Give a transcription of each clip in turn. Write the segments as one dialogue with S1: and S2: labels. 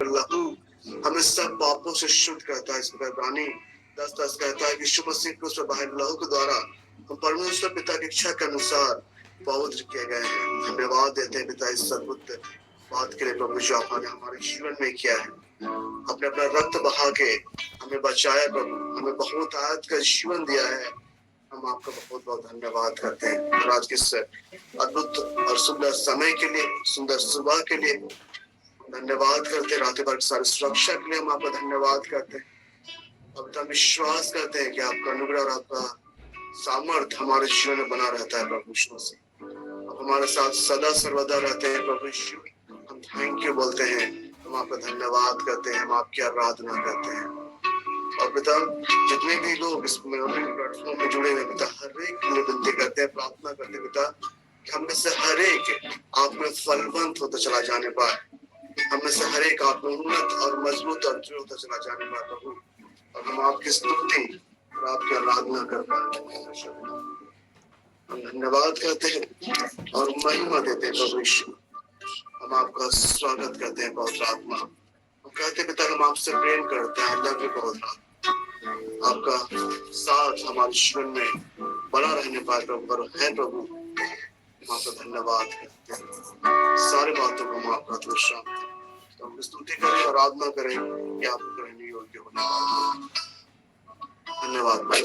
S1: लहू हमें सब पापों से शुद्ध करता है। इस प्रकार इब्रानी 10:10 कहता है कि यीशु मसीह को उसके बाहर लहू के द्वारा हम परमेश्वर पिता की इच्छा के अनुसार पवित्र किए गए हैं। धन्यवाद देते हैं पिता इस अद्भुत बात के लिए प्रभु जो आपने हमारे जीवन में किया है। आपने अपना रक्त बहा के हमें बचाया प्रभु, हमें बहुत आयत का जीवन दिया है। हम आपका बहुत बहुत धन्यवाद करते हैं और आज के इस अद्भुत और सुंदर समय के लिए, सुंदर सुबह के लिए धन्यवाद करते हैं। रात भर की सारी सुरक्षा के लिए हम आपका धन्यवाद करते हैं। अब हम विश्वास करते हैं कि आपका अनुग्रह और आपका सामर्थ हमारे जीवन में बना रहता है प्रभु यीशु से। आप हमारे साथ सदा सर्वदा रहते हैं प्रभु यीशु। हम थैंक यू बोलते हैं, हम आपका धन्यवाद करते हैं, हम आपकी आराधना करते हैं। और पिता जितने भी लोग इस प्लेटफॉर्म में जुड़े हुए पिता हर एक के लिए विनती करते हैं, प्रार्थना करते हैं पिता कि हम में से हर एक आप में फलवंत होता चला जाने पाए, हम में से हर एक आप में उन्नत और मजबूत और दृढ़ होता चला जाने पाए प्रभु, और हम आपकी स्तुति और आपकी आराधना कर पाए। हम धन्यवाद करते हैं और महिमा देते हैं प्रभु यीशु। हम आपका स्वागत करते हैं पवित्र आत्मा। हम कहते हैं पिता हम आपसे प्रेम करते हैं, लव यू पवित्र आत्मा। आपका साथ हमारे जीवन में बना रहने पाए प्रभु और है प्रभु। हम आपका धन्यवाद करते हैं, सारे बातों को हम आपका दोषा तो हम स्तुति करें और आराधना करें कि आप करने योग्य होने। धन्यवाद भाई।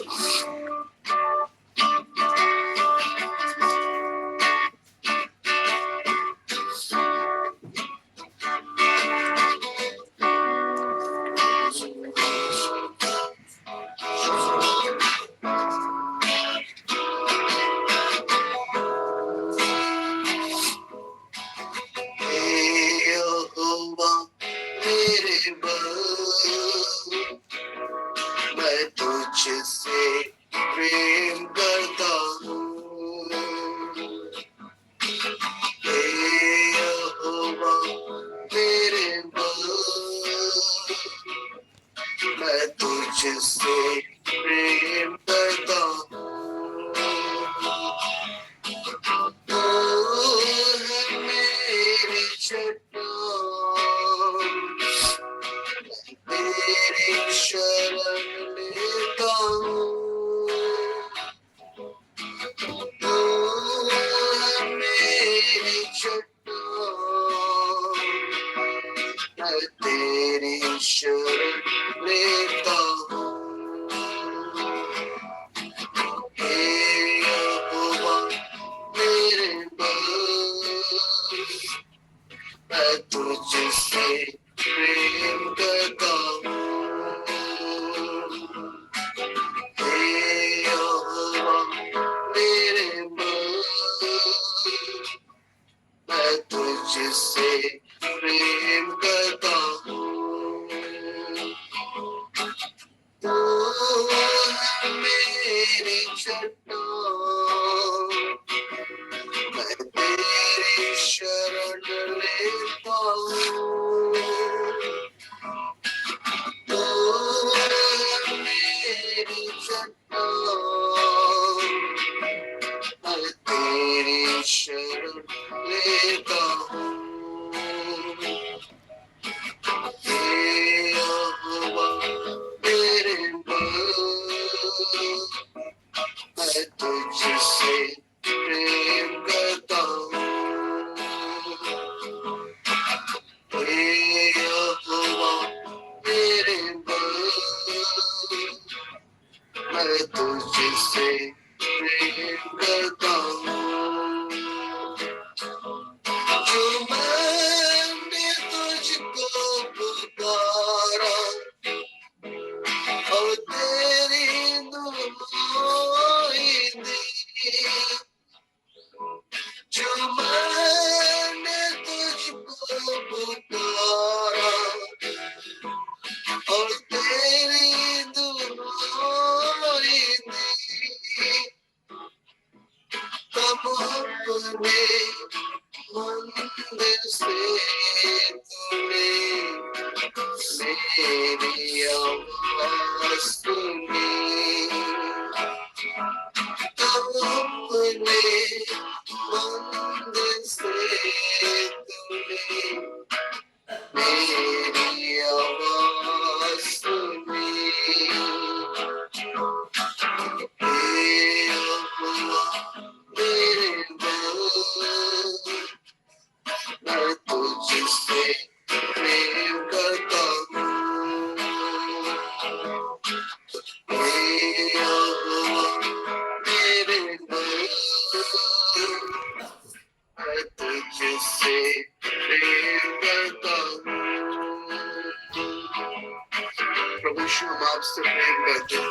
S1: यीशु हम आपसे प्रेम करते हैं,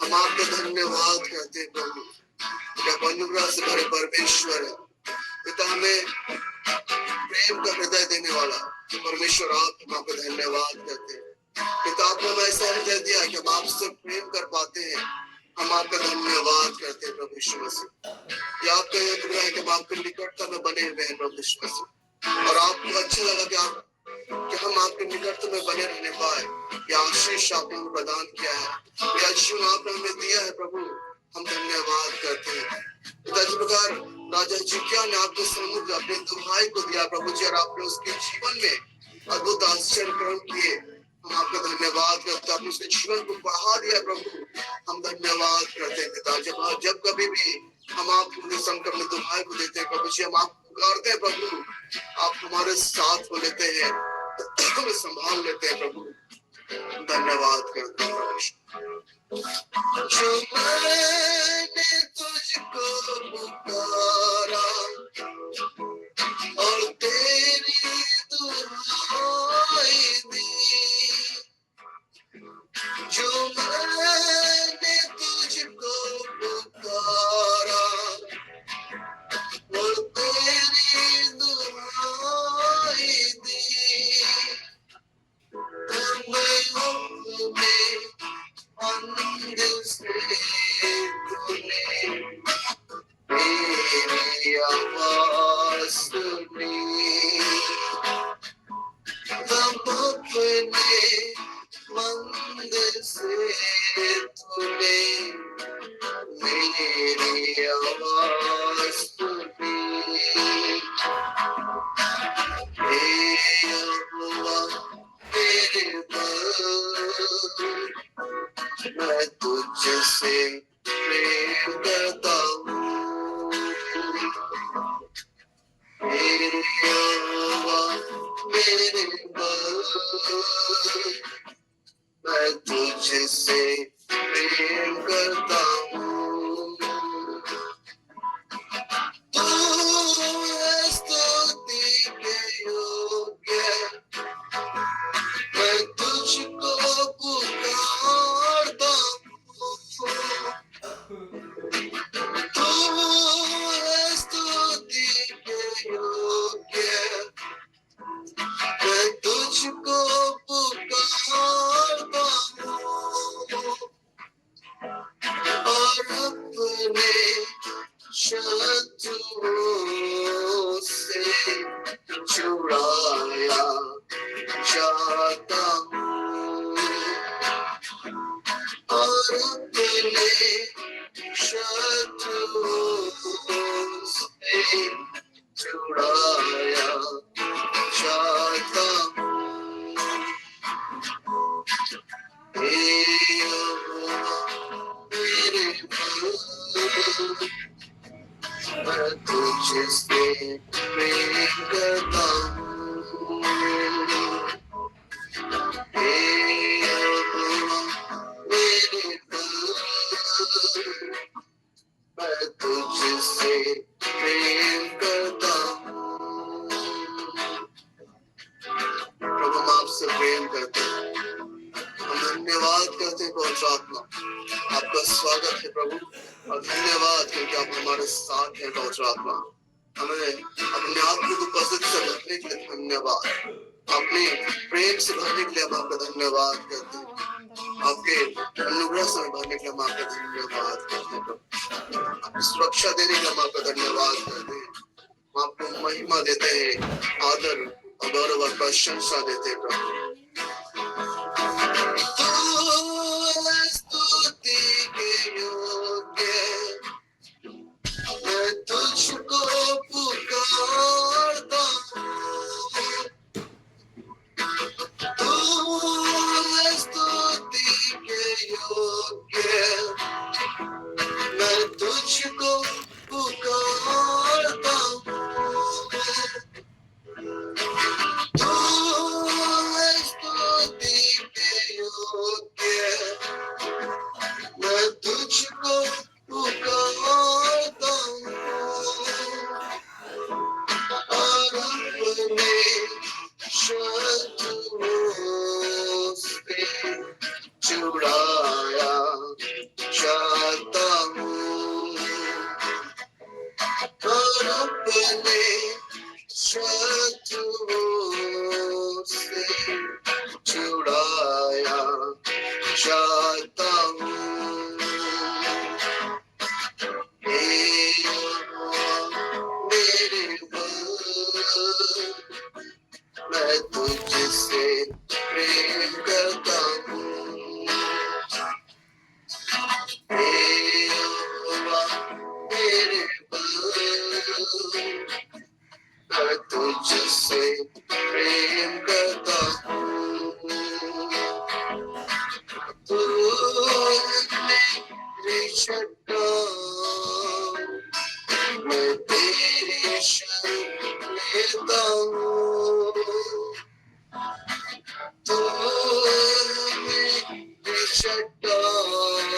S1: हम आपका धन्यवाद करते हैं प्रभु। जब अनुग्रह से भरे परमेश्वर है पिता, हमें प्रेम का हृदय देने वाला परमेश्वर, आप हम आपका धन्यवाद करते हैं पिता। आपने हमें ऐसा हृदय दिया कि हम आपसे प्रेम कर पाते हैं, हम आपका धन्यवाद करते हैं प्रभु यीशु मसीह। ये आपका ये अनुग्रह है कि हम आपके निकटता में बने हुए हैं प्रभु यीशु मसीह, और आपको अच्छा लगा कि हम आपके निकटता में बने रहने पाए। ये आशीष आपने हमें प्रदान किया है, यह जीवन आपने हमें दिया है प्रभु, हम धन्यवाद करते हैं पिता। जिस प्रकार राजा हिजकिय्याह ने आपके समुद्र अपने दो भाई को दिया प्रभु जी, और आपने उसके जीवन में अद्भुत आश्चर्य कर्म किए, हम आपका धन्यवाद करते हैं। आपने उसके जीवन को बढ़ा दिया प्रभु, हम धन्यवाद करते हैं पिता। जब कभी भी हम आपके संकट में दो भाई को देते हैं प्रभु जी, हम आपको पुकारते हैं प्रभु, आप हमारे साथ को लेते हैं, हमें संभाल लेते हैं प्रभु, धन्यवाद करते हैं प्रभु। जो मैंने तुझको पुकारा और तेरी दुहाई दी, जो मैंने तुझको पुकारा और तेरी दुहाई दी, अंदर से तूने मेरी आवाज़ सुनी, तब अपने मंदिर से तूने मेरी आवाज़ सुनी। हे यहोवा मेरे मैं तुझसे प्रेम करता हूँ, हे यहोवा मेरे मैं तुझसे प्रेम करता हूँ। तू है स्तुति के योग्य, मैं तुझको पुकारता हूँ। तू है स्तुति के योग्य, मैं तुझको पुकारता हूँ, और अपने शत्रुओं से छुड़ाया जाता हूँ, और अपने शत्रुओं से छुड़ाया जाता हूँ। हे यहोवा मेरे मैं तुझसे प्रेम करता हूँ। हे यहोवा मेरे मैं तुझसे प्रेम करता हूँ। प्रभु हम आपसे प्रेम करते हैं, हम धन्यवाद करते हैं पवित्र आत्मा, आपका स्वागत है प्रभु, और धन्यवाद क्योंकि आप हमारे साथ हैं पवित्र आत्मा। हमें अपने आप को उपस्थित से भरने के लिए धन्यवाद, अपने प्रेम से भरने के लिए हम आपका धन्यवाद करते हैं, आपके अनुग्रह से भरने के लिए हम आपका धन्यवाद करते हैं, आपकी सुरक्षा देने के लिए हम आपका धन्यवाद करते हैं, हम आपको महिमा देते हैं, आदर और गौरव और प्रशंसा देते हैं प्रभु। स्तुति के योग्य मैं तुझको पुकारता हूँ, तू स्तुति के योग्य मैं तुझको पुकारता हूँ, तू स्तुति प्रेम करता हूँ। यहोवा मेरे बल, मैं तुझसे प्रेम करता हूँ। तू मेरी चट्टान, मैं तेरी शरण लेता हूँ। तू मेरी चट्टान,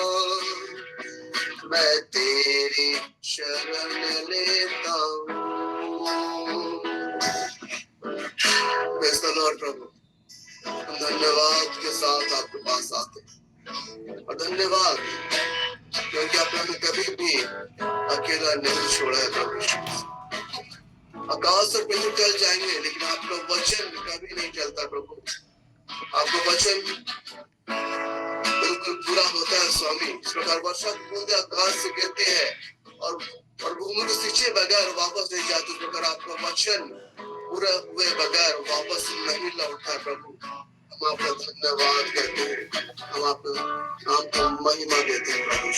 S1: मैं तेरी शरण लेता हूँ। Praise the Lord, प्रभु। हम धन्यवाद के साथ आपके पास आते हैं और धन्यवाद क्योंकि आपने हमें कभी भी अकेला नहीं छोड़ा है प्रभु। आकाश और पृथ्वी टल जाएंगे लेकिन आपका वचन कभी नहीं टलता प्रभु। आपका वचन बिल्कुल पूरा होता है स्वामी। इस प्रकार वर्षा की बूंदें आकाश से गिरती है और भूमि को सिंचे बगैर वापस नहीं जाती। इस प्रकार आपका वचन पूरा हुए बगैर वापस नहीं लौटता है प्रभु। हम आपका धन्यवाद कहते हैं, हम आपके नाम को महिमा देते हैं प्रभु।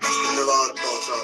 S1: धन्यवाद पहुंचा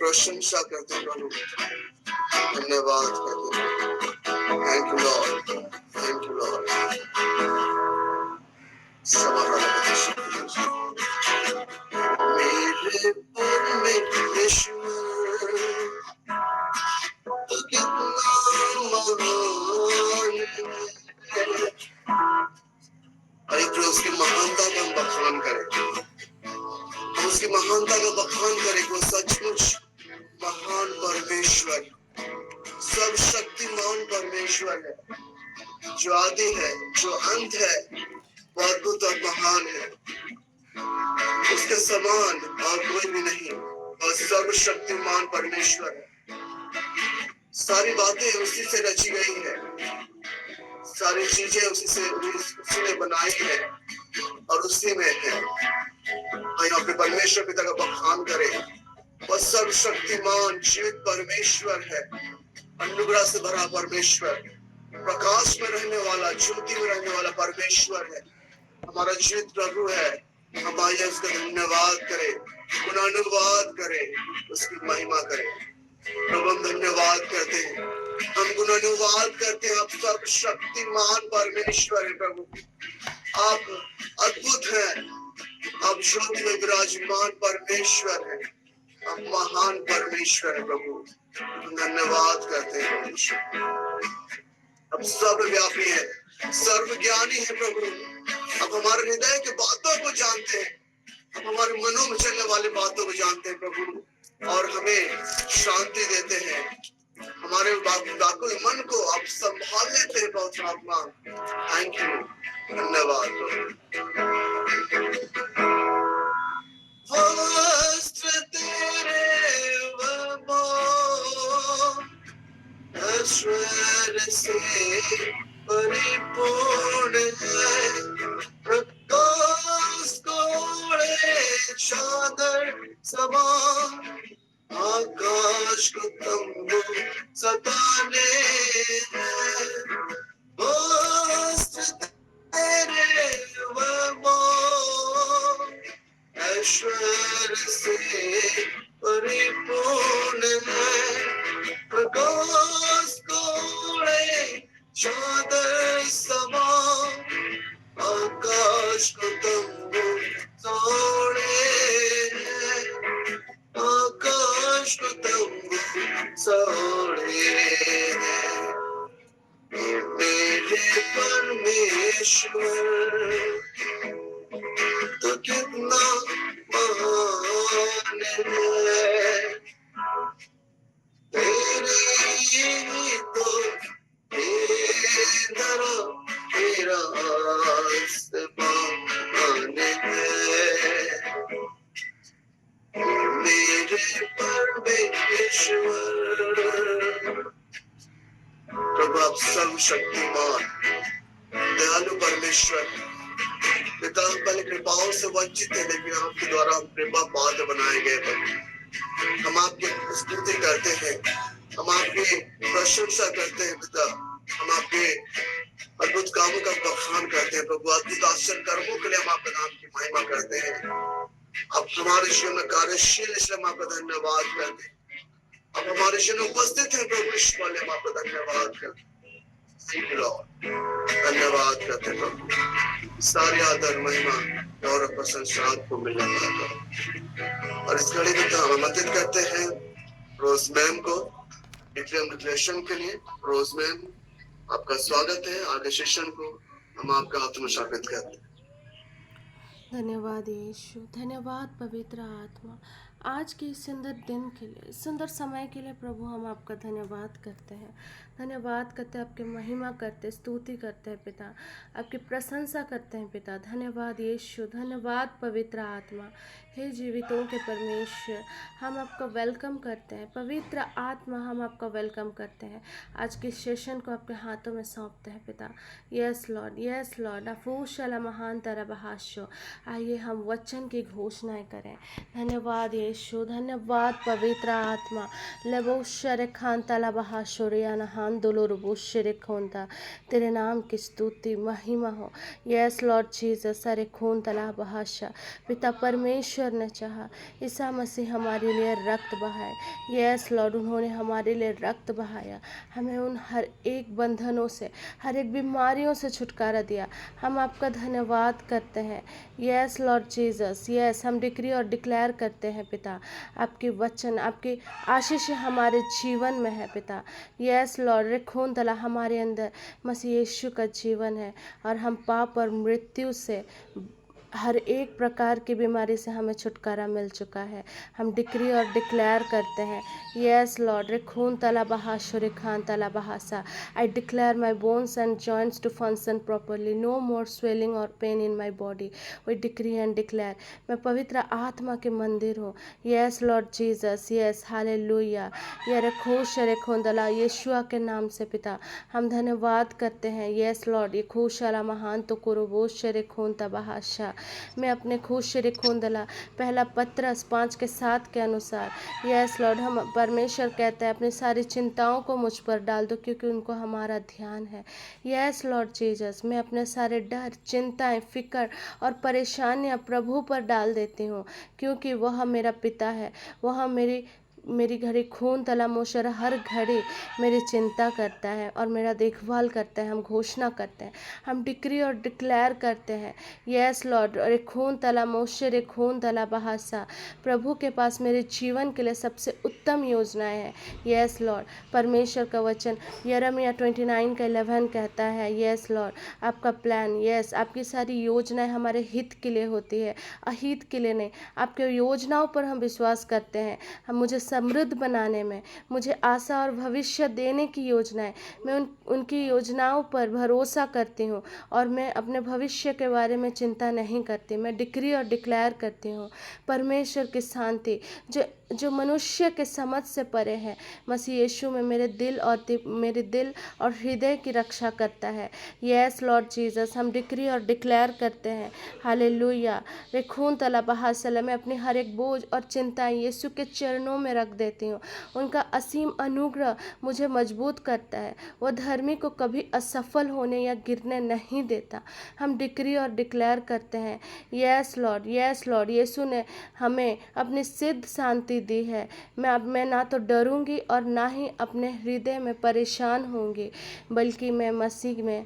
S1: प्रशंसा करते हैं प्रभु। धन्यवाद करते हैं। Thank you Lord, thank you Lord. मेरे परमेश्वर कितना महान है। आइए उसकी महानता का हम बखान करें, हम उसकी महानता का बखान करें। वो सचमुच महान परमेश्वर, सब शक्तिमान परमेश्वर है, जो आदि है, जो अंत है, वो अद्भुत और महान है। उसके समान और कोई भी नहीं, और सर्वशक्तिमान परमेश्वर है। सारी बातें उसी से रची गई है, सारी चीजें उसी ने बनाई है और उसी में है। अपने परमेश्वर पिता का बखान करें। वह सर्वशक्तिमान जीवित परमेश्वर है, अनुग्रह से भरा परमेश्वर, प्रकाश में रहने वाला, ज्योति में रहने वाला परमेश्वर है, हमारा जीवित प्रभु है। हम आइए उसका धन्यवाद करें, गुणानुवाद करें, उसकी महिमा करें। प्रभु हम धन्यवाद करते हैं, हम गुणानुवाद करते हैं। आप सर्वशक्तिमान परमेश्वर है प्रभु, आप अद्भुत हैं, आप ज्योति में विराजमान परमेश्वर है। आप महान परमेश्वर है प्रभु, धन्यवाद करते हैं प्रभु। अब सर्वव्यापी है, सर्वज्ञानी है प्रभु। अब हमारे हृदय के बातों को जानते हैं, अब हमारे मनों में चलने वाली बातों को जानते हैं प्रभु, और हमें शांति देते हैं। हमारे व्याकुल मन को आप संभाल लेते हैं पवित्र आत्मा। थैंक यू, धन्यवाद प्रभु। वस्त्र तेरे ऐश्वर्य से परिपूर्ण है, प्रकाश कोड़े चादर समान, आकाश को तंबू सताने हैं। वस्त्र तेरे ऐश्वर्य से परिपूर्ण है, प्रकाश कोड़े चादर समान, आकाश को तंबू तोड़े हैं, आकाश को तंबू तोड़े हैं। मेरे परमेश्वर तो कितना महान है, तेरे ही तो मेरा आसमान है। मेरे परमेश्वर प्रभु, आप सर्वशक्तिमान दयालु परमेश्वर पिता, हम पहले कृपाओं से वंचित थे, लेकिन आपके द्वारा हम कृपा पात्र बनाए गए प्रभु। हम आपकी स्तुति करते हैं, हम आपकी प्रशंसा करते हैं पिता, हम आपके अद्भुत कामों का बखान करते हैं प्रभु। अद्भुत आश्चर्य कर्मों के लिए हम आपके नाम की महिमा करते हैं। आप हमारे जीवन में कार्यशील, इसलिए हम आपका धन्यवाद करते हैं। आप हमारे जीवन में उपस्थित हैं प्रभु, इसलिए हम आपका धन्यवाद करते हैं। धन्यवाद करते हैं प्रभु। सारी आदर महिमा और प्रशंसा आपको मिलने पाता। और इस घड़ी में हम आमंत्रित करते हैं रोज मैम को डिक्लेरेशन के लिए। रोज मैम, आपका स्वागत है। आगे सेशन को हम आपका हाथ में समर्पित करते हैं।
S2: धन्यवाद यीशु, धन्यवाद पवित्र आत्मा, आज के इस सुंदर दिन के लिए, सुंदर समय के लिए प्रभु हम आपका धन्यवाद करते हैं। धन्यवाद करते हैं, आपकी महिमा करते, स्तुति करते हैं पिता, आपकी प्रशंसा करते हैं पिता। धन्यवाद यीशु, धन्यवाद पवित्र आत्मा। हे जीवितों के परमेश्वर, हम आपका वेलकम करते हैं। पवित्र आत्मा, हम आपका वेलकम करते हैं। आज के सेशन को आपके हाथों में सौंपते हैं पिता। Yes Lord, yes Lord. अफूशला महान तरबहाशो, आइए हम वचन की घोषणाएं करें। धन्यवाद यीशु, धन्यवाद पवित्र आत्मा। लबोशर खान तलाबहाशोरिया नहान दुलुरबुशर खोंता, तेरे नाम की स्तुति महिमा हो। यस लॉर्ड जीसस, अरे खून तलाबहाशा। पिता परमेश्वर ने चाहा ईसा मसीह हमारे लिए रक्त बहाए। यस लॉर्ड, उन्होंने हमारे लिए रक्त बहाया, हमें उन हर एक बंधनों से, हर एक बीमारियों से छुटकारा दिया। हम आपका धन्यवाद करते हैं। यस लॉर्ड जीसस, यस, हम डिक्री और डिक्लेयर करते हैं पिता, आपके वचन, आपकी आशीष हमारे जीवन में है पिता। यस लॉर्ड, रिखून तला हमारे अंदर मसीह यीशु का जीवन है, और हम पाप और मृत्यु से, हर एक प्रकार की बीमारी से हमें छुटकारा मिल चुका है। हम डिक्री और डिक्लेयर करते हैं। यस लॉर्ड, रिखून तला बहाशो रिखान तला बहासा, I declare my bones and joints to function properly, no more swelling और pain in my body. We decree and declare, मैं पवित्र आत्मा के मंदिर हूँ। Yes Lord Jesus, yes, hallelujah. ये रखोश रेखों दला यीशुआ के नाम से पिता हम धन्यवाद करते हैं। यस लॉर्ड, ये खुशला महान तो कुरुबोश रेखों तबाशा, मैं अपने खुश रेखों दला पहला पत्रस 5:7 के अनुसार, यस लॉर्ड, हम परमेश्वर कहते हैं अपनी सारी चिंताओं को मुझ पर डाल दो, क्योंकि उनको हमारा ध्यान है। यस लॉर्ड जीसस, मैं अपने सारे डर, चिंताएं, फिक्र और परेशानियां प्रभु पर डाल देती हूँ, क्योंकि वह मेरा पिता है, वह मेरी मेरी घड़ी खून तला मोशर हर घड़ी मेरी चिंता करता है और मेरा देखभाल करता है। हम घोषणा करते हैं, हम डिक्री और डिक्लेयर करते हैं, यस लॉर्ड, अरे खून तला मोशर खून तला बहासा, प्रभु के पास मेरे जीवन के लिए सबसे उत्तम योजनाएं हैं। यस लॉर्ड, परमेश्वर का वचन यिर्मयाह 29 का 11 कहता है, यस लॉर्ड, आपका प्लान, यस, आपकी सारी योजनाएं हमारे हित के लिए होती है, अहित के लिए नहीं। आपके योजनाओं पर हम विश्वास करते हैं। हम मुझे समृद्ध बनाने में, मुझे आशा और भविष्य देने की योजनाएं, मैं उनकी योजनाओं पर भरोसा करती हूँ और मैं अपने भविष्य के बारे में चिंता नहीं करती। मैं डिक्री और डिक्लेयर करती हूँ परमेश्वर की शांति जो मनुष्य के समझ से परे है, मसीह यीशु में मेरे दिल और हृदय की रक्षा करता है। यस लॉर्ड जीसस, हम डिक्री और डिक्लेयर करते हैं, हालेलुया। वे खून तला बहासला, मैं अपनी हर एक बोझ और चिंताएं यीशु के चरणों में रख देती हूँ। उनका असीम अनुग्रह मुझे मजबूत करता है। वह धर्मी को कभी असफल होने या गिरने नहीं देता। हम डिक्री और डिक्लेयर करते हैं, यस लॉर्ड, यस लॉर्ड, यीशु ने हमें अपनी सिद्ध शांति दी है। मैं ना तो डरूंगी और ना ही अपने हृदय में परेशान होंगी, बल्कि मैं मसीह में,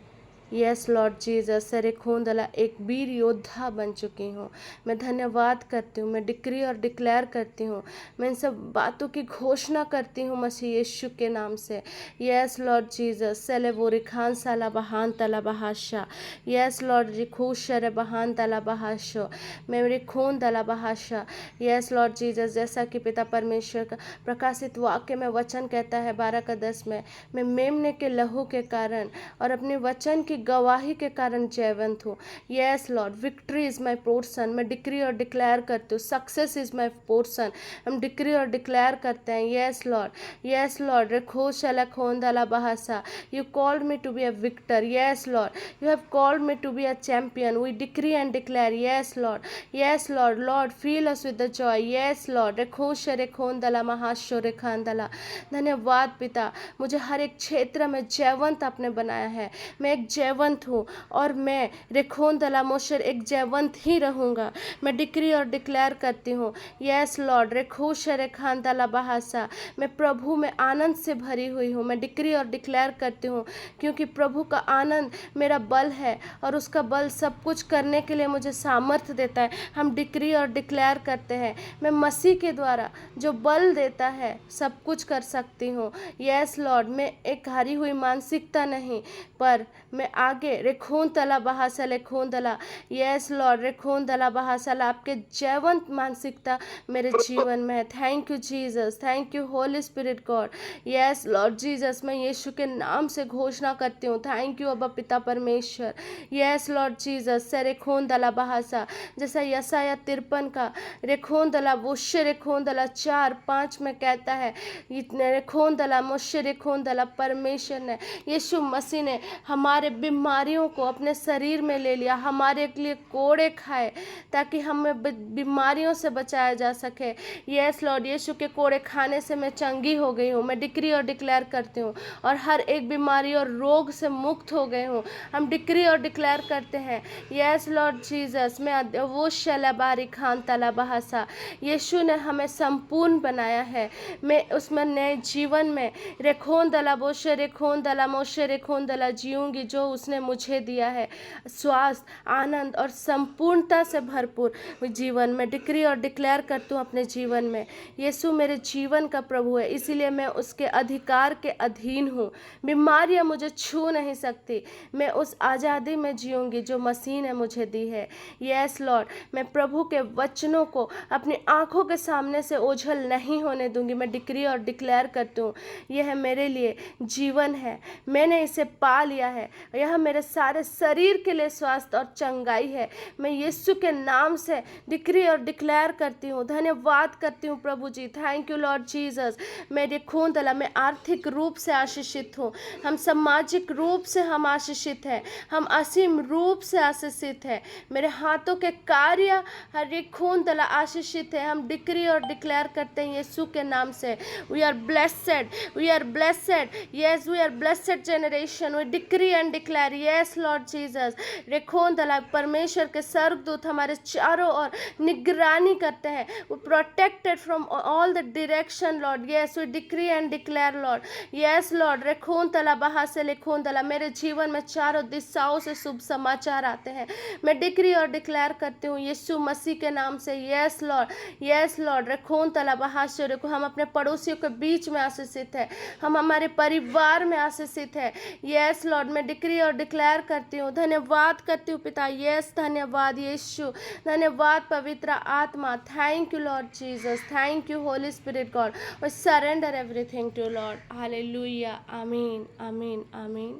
S2: यस लॉर्ड जीसस, सरे खून दला एक वीर योद्धा बन चुकी हूँ। मैं धन्यवाद करती हूँ, मैं डिक्री और डिक्लेयर करती हूँ, मैं इन सब बातों की घोषणा करती हूँ मसीह यीशु के नाम से। यस लॉर्ड जीसस, सेले वो रिखान साला बहान तला बहाशा, यस लॉर्ड रिखूश शर बहान तला बहाशो, मेरे खून तला बहाशा। यस लॉर्ड जीसस, जैसा कि पिता परमेश्वर का प्रकाशित वाक्य में वचन कहता है 12:10 में, मैं मेमने के लहू के कारण और अपने वचन की गवाही के कारण जयवंत हूँ। Yes Lord, victory is my portion, मैं डिक्री और डिक्लेयर करती हूँ, सक्सेस इज माई पोर्सन, हम डिक्री और डिक्लेयर करते हैं। यस लॉर्ड, यस लॉर्ड, रेखोश अला खोन दला बहासा, you called me to be a victor. Yes Lord, you have called me to be a champion, we decree and declare. Yes Lord, yes Lord, Lord fill us with the joy. Yes Lord, रेखोश रेखोन दला महाशो रेखान दला। धन्यवाद पिता, मुझे हर एक क्षेत्र में जयवंत आपने बनाया है। मैं एक जयवंत हूँ और मैं रेखोन दला मोशर एक जयवंत ही रहूँगा। मैं डिक्री और डिक्लेयर करती हूँ, यस लॉर्ड, रेखोश रेखान दला बहासा, मैं प्रभु में आनंद से भरी हुई हूँ। मैं डिक्री और डिक्लेयर करती हूँ क्योंकि प्रभु का आनंद मेरा बल है और उसका बल सब कुछ करने के लिए मुझे सामर्थ्य देता है। हम डिक्री और डिक्लेयर करते हैं, मैं मसीह के द्वारा जो बल देता है सब कुछ कर सकती हूँ। यस लॉर्ड, मैं एक हारी हुई मानसिकता नहीं, पर मैं आगे रेखोन तला बहासल रेखोन दला, यस लॉर्ड, रेखोन दला बहासल, आपके जयवंत मानसिकता मेरे जीवन में है। Thank you Jesus, thank you Holy Spirit God. Yes Lord Jesus, मैं यीशु के नाम से घोषणा करती हूँ, थैंक यू अब्बा पिता परमेश्वर। यस लॉर्ड जीसस, से रेखोन दला बहासा, जैसा यसाया 53 का रेखोन दला वुश्य रेखोन दला 4-5 में कहता है, रेखोन दला मुश्य रेखोन दला, परमेश्वर ने, यीशु मसीह ने हमारे बीमारियों को अपने शरीर में ले लिया, हमारे लिए कोड़े खाए ताकि हमें बीमारियों से बचाया जा सके। यस लॉर्ड, यीशु के कोड़े खाने से मैं चंगी हो गई हूँ। मैं डिक्री और डिक्लेयर करती हूँ और हर एक बीमारी और रोग से मुक्त हो गई हूँ। हम डिक्री और डिक्लेयर करते हैं, यस लॉर्ड जीसस, मैं वो शलाबारी खान तला बहासा, यीशु ने हमें संपूर्ण बनाया है। मैं उसमें नए जीवन में रेखोन दला बोशे रेखोन दला मोशे रेखोन दला जीऊंगी जो उसने मुझे दिया है, स्वास्थ्य, आनंद और संपूर्णता से भरपूर जीवन में डिक्री और डिक्लेयर करती हूँ अपने जीवन में। यीशु मेरे जीवन का प्रभु है, इसीलिए मैं उसके अधिकार के अधीन हूँ। बीमारियाँ मुझे छू नहीं सकती, मैं उस आज़ादी में जीऊंगी जो मसीह ने मुझे दी है। यस लॉर्ड, मैं प्रभु के वचनों को अपनी आंखों के सामने से ओझल नहीं होने दूंगी। मैं डिक्री और डिक्लेयर करती हूँ, यह मेरे लिए जीवन है, मैंने इसे पा लिया है, यह मेरे सारे शरीर के लिए स्वास्थ्य और चंगाई है। मैं यीशु के नाम से डिक्री और डिक्लेयर करती हूँ, धन्यवाद करती हूँ प्रभु जी, थैंक यू लॉर्ड जीसस। मेरे खून तला मैं आर्थिक रूप से आशीषित हूँ, हम सामाजिक रूप से हम आशीषित हैं, हम असीम रूप से आशीषित हैं। मेरे हाथों के कार्य हर एक खून तला आशीषित है। हम डिक्री और डिक्लेयर करते हैं यीशु के नाम से, we are blessed, we are blessed, yes we are blessed generation. We decree and declare declare, yes Lord Jesus, रेखोन दला परमेश्वर के स्वर्गदूत हमारे चारों ओर निगरानी करते हैं, वो protected from all the direction Lord, yes we decree and declare Lord, yes Lord, रेखोन तला बहा से लेखोन तला, मेरे जीवन में चारों दिशाओं से शुभ समाचार आते हैं, मैं डिक्री और डिक्लेयर करती हूँ यीशु मसीह के नाम से, यस लॉर्ड, यस लॉर्ड, रेखोन तला बहा से रेखो, हम अपने पड़ोसियों के बीच में आशीषित है, हम हमारे परिवार में आशीषित है, यस लॉर्ड, मैं डिक्री और डिक्लेयर करती हूँ, धन्यवाद करती हूँ पिता, यस धन्यवाद यीशु, धन्यवाद पवित्र आत्मा, thank you Lord Jesus, thank you Holy Spirit God, we surrender everything to Lord, hallelujah, amen amen आमीन,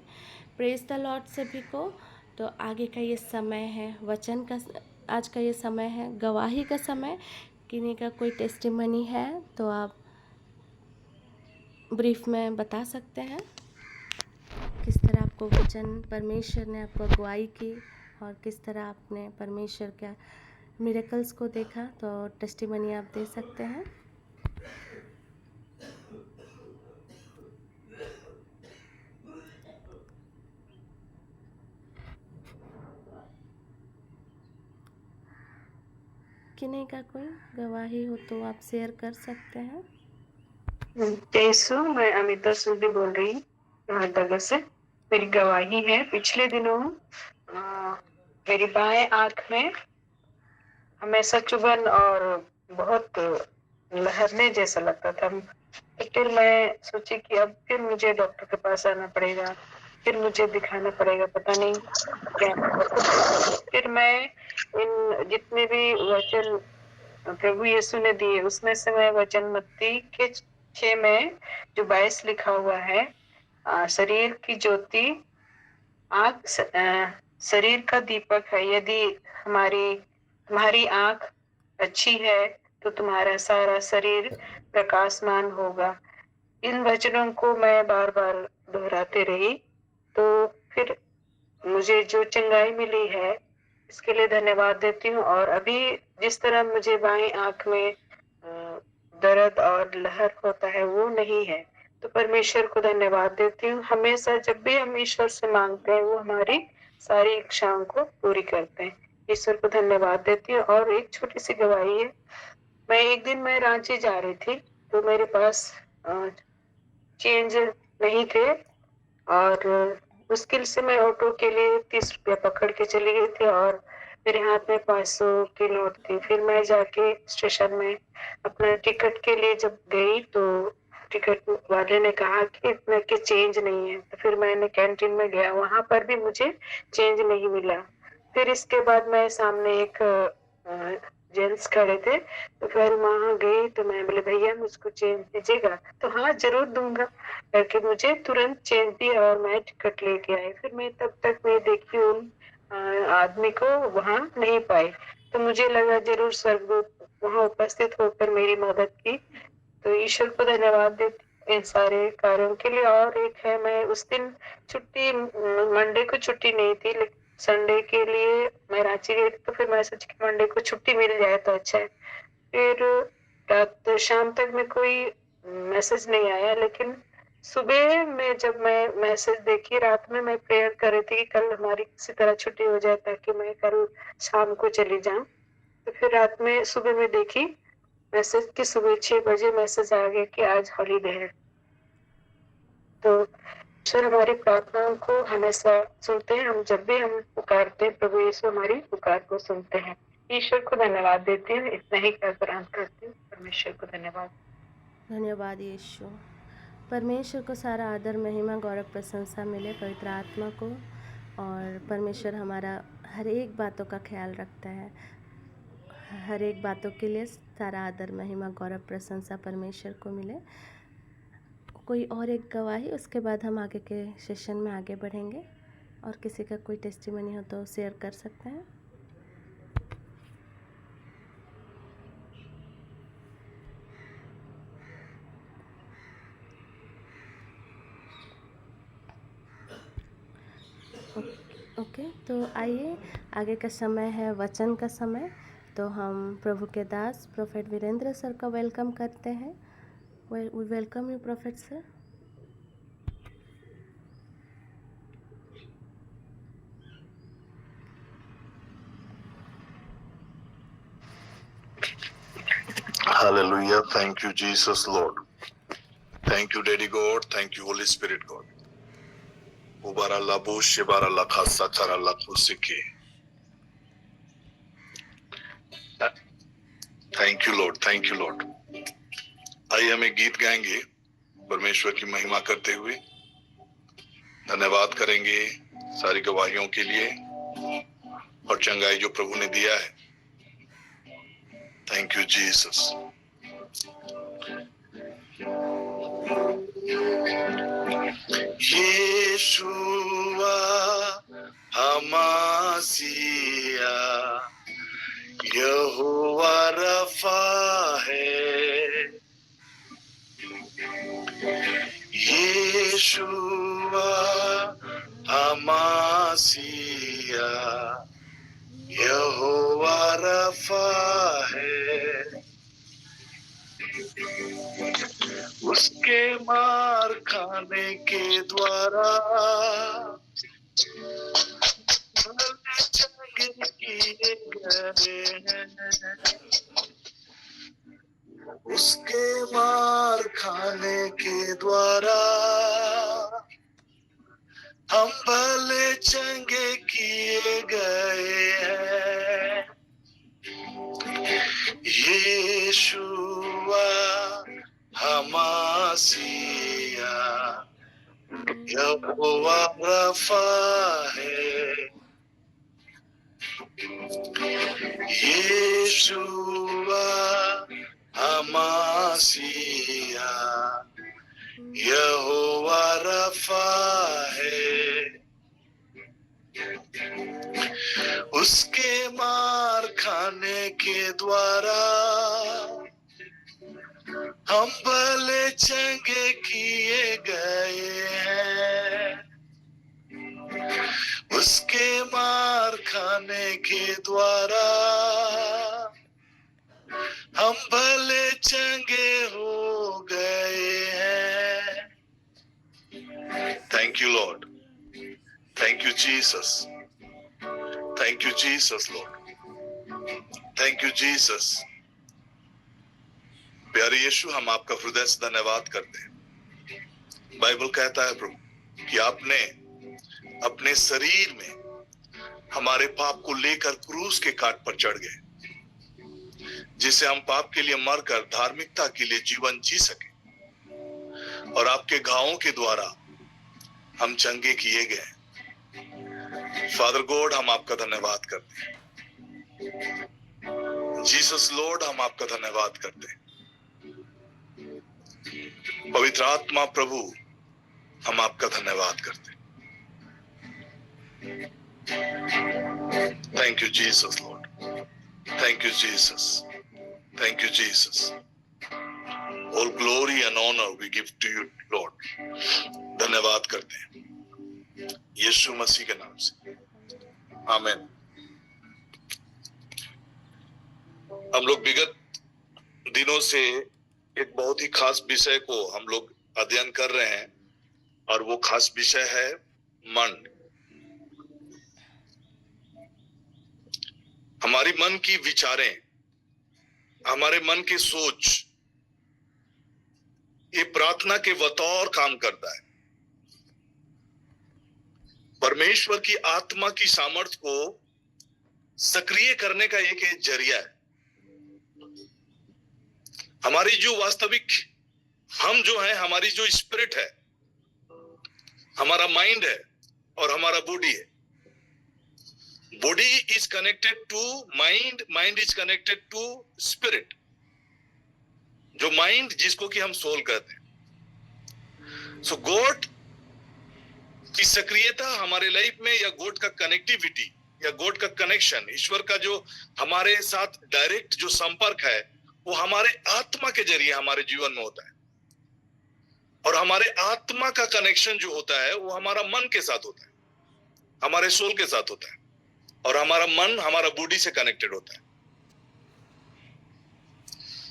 S2: प्रेज द लॉर्ड सभी को। तो आगे का ये समय है वचन का, आज का ये समय है गवाही का समय, किन्हीं का कोई टेस्टिमनी है तो आप ब्रीफ में बता सकते हैं किस तरह आपको वचन परमेश्वर ने आपको अगुवाई की और किस तरह आपने परमेश्वर के मिरेकल्स को देखा, तो टेस्टिमनी आप दे सकते हैं। किन्हीं का कोई गवाही हो तो आप शेयर कर सकते हैं।
S3: यीशु, मैं अमिता सूदी बोल रही हूँ लोहरदगा से। मेरी गवाही है, पिछले दिनों मेरी बाएं आंख में हमेशा चुभन और बहुत लहरने जैसा लगता था। तो फिर मैं सोची कि अब फिर मुझे डॉक्टर के पास आना पड़ेगा, फिर मुझे दिखाना पड़ेगा, पता नहीं क्या। फिर मैं इन जितने भी वचन प्रभु यीशु ने दिए उसमें से मैं वचन मत्ती के 6 में जो 22 लिखा हुआ है, शरीर की ज्योति आँख शरीर का दीपक है, यदि तुम्हारी आँख अच्छी है तो तुम्हारा सारा शरीर प्रकाशमान होगा। इन वचनों को मैं बार बार दोहराते रही, तो फिर मुझे जो चंगाई मिली है इसके लिए धन्यवाद देती हूँ। और अभी जिस तरह मुझे बाएं आंख में दर्द और लहर होता है वो नहीं है, तो परमेश्वर को धन्यवाद देती हूँ। हमेशा जब भी हम ईश्वर से मांगते हैं वो हमारी सारी इच्छाओं को पूरी करते हैं। ईश्वर को धन्यवाद देती हूँ। और एक छोटी सी गवाही है, एक दिन मैं रांची जा रही थी तो मेरे पास चेंज नहीं थे और मुश्किल से मैं ऑटो के लिए 30 रुपया पकड़ के चली गई थी और मेरे हाथ में 500 की नोट थी। फिर मैं जाके स्टेशन में अपना टिकट के लिए जब गई तो टिकट वाले ने कहा कि इतने के चेंज नहीं है। तो फिर मैंने कैंटीन में गया, वहां पर भी मुझे चेंज नहीं मिला। फिर इसके बाद मैं सामने एक जेंट्स खड़े थे, तो फिर वहां गई तो मैं बोले भैया मुझको चेंज दीजिएगा। तो हाँ जरूर दूंगा करके मुझे तुरंत चेंज दिया और मैं टिकट लेके आई। फिर मैं तब तक मैं देखी उन आदमी को वहां नहीं पाई, तो मुझे लगा जरूर स्वर्गदूत वहां उपस्थित होकर मेरी मदद की। तो ईश्वर को धन्यवाद देती इन सारे कार्यों के लिए। और एक है, मैं उस दिन छुट्टी, मंडे को छुट्टी नहीं थी, लेकिन संडे के लिए मैं रांची गई, तो फिर मैं सोची कि मंडे को छुट्टी मिल जाए तो अच्छा है। फिर रात शाम तक में कोई मैसेज नहीं आया, लेकिन सुबह में जब मैं मैसेज देखी, रात में मैं प्रेयर कर रही थी कि कल हमारी किसी तरह छुट्टी हो जाए ताकि मैं कल शाम को चली जाऊं। तो फिर रात में सुबह में देखी मैसेज कि सुबह 6 बजे मैसेज आ गया कि आज हॉलीडे है। तो ईश्वर हमारी प्रार्थनाओं को हमेशा सुनते हैं। हम जब भी हम पुकारते हैं प्रभु यीशु हमारी पुकार को सुनते हैं। ईश्वर को धन्यवाद देती हूँ, इतना ही कहकर अंत करती हूँ। परमेश्वर को धन्यवाद।
S2: धन्यवाद यीशु। परमेश्वर को सारा आदर महिमा गौरव प्रशंसा मिले, पवित्र आत्मा को। और परमेश्वर हमारा हर एक बातों का ख्याल रखता है, हर एक बातों के लिए सारा आदर महिमा गौरव प्रशंसा परमेश्वर को मिले। कोई और एक गवाही, उसके बाद हम आगे के सेशन में आगे बढ़ेंगे। और किसी का कोई टेस्टिमनी हो तो शेयर कर सकते हैं। ओके, तो आइए, आगे का समय है वचन का समय। तो हम प्रभु के दास प्रोफेट वीरेंद्र सर का वेलकम करते हैं। We welcome you prophet sir.
S4: Hallelujah. Thank you, Jesus, Lord. Thank you, Daddy God. Thank you, Holy Spirit God. Ubara labu shibara lakha sakara lakhu siki. Thank you, Lord. Thank you, Lord. आइए हम एक गीत गाएंगे परमेश्वर की महिमा करते हुए। धन्यवाद करेंगे सारी गवाहियों के लिए और चंगाई जो प्रभु ने दिया है। Thank you Jesus. यीशुआ हमासिया यहोवा रफा है। यीशुआ हमासिया यहोवा रफा है। उसके मार खाने के द्वारा चंगे किए गए हैं। उसके मार खाने के द्वारा हम भले चंगे किए गए हैं। यीशुआ हमासिया यहोवा रफा है। यीशुआ हमासिया यहोवा रफा है। उसके मार खाने के द्वारा हम भले चंगे किए गए हैं। उसके मार खाने के द्वारा हम भले चंगे हो गए हैं। Thank you Lord. Thank you Jesus. Thank you Jesus Lord. Thank you Jesus. प्यारे यीशु, हम आपका हृदय से धन्यवाद करते हैं। बाइबल कहता है प्रभु कि आपने अपने शरीर में हमारे पाप को लेकर क्रूस के काट पर चढ़ गए, जिससे हम पाप के लिए मरकर धार्मिकता के लिए जीवन जी सके। और आपके घावों के द्वारा हम चंगे किए गए। फादर गॉड, हम आपका धन्यवाद करते हैं। जीसस लॉर्ड, हम आपका धन्यवाद करते हैं। पवित्र आत्मा प्रभु, हम आपका धन्यवाद करते हैं। Thank you Jesus Lord. Thank you Jesus. Thank you Jesus. All glory and honour we give to you Lord. धन्यवाद करते हैं यीशु मसीह के नाम से, आमीन। हम लोग विगत दिनों से एक बहुत ही खास विषय को हम लोग अध्ययन कर रहे हैं और वो खास विषय है मन। हमारी मन की विचारें, हमारे मन की सोच, ये प्रार्थना के बतौर काम करता है। परमेश्वर की आत्मा की सामर्थ्य को सक्रिय करने का एक जरिया है। हमारी जो वास्तविक हम जो है, हमारी जो स्पिरिट है, हमारा माइंड है और हमारा बॉडी है। Body is connected to mind, mind is connected to spirit. जो माइंड, जिसको कि हम सोल कहते हैं। सो गॉड की सक्रियता हमारे लाइफ में, या गॉड का कनेक्टिविटी, या गॉड का कनेक्शन, ईश्वर का जो हमारे साथ डायरेक्ट जो संपर्क है, वो हमारे आत्मा के जरिए हमारे जीवन में होता है। और हमारे आत्मा का कनेक्शन जो होता है वो हमारा मन के साथ होता है, हमारे सोल के साथ होता है। और हमारा मन हमारा बॉडी से कनेक्टेड होता है।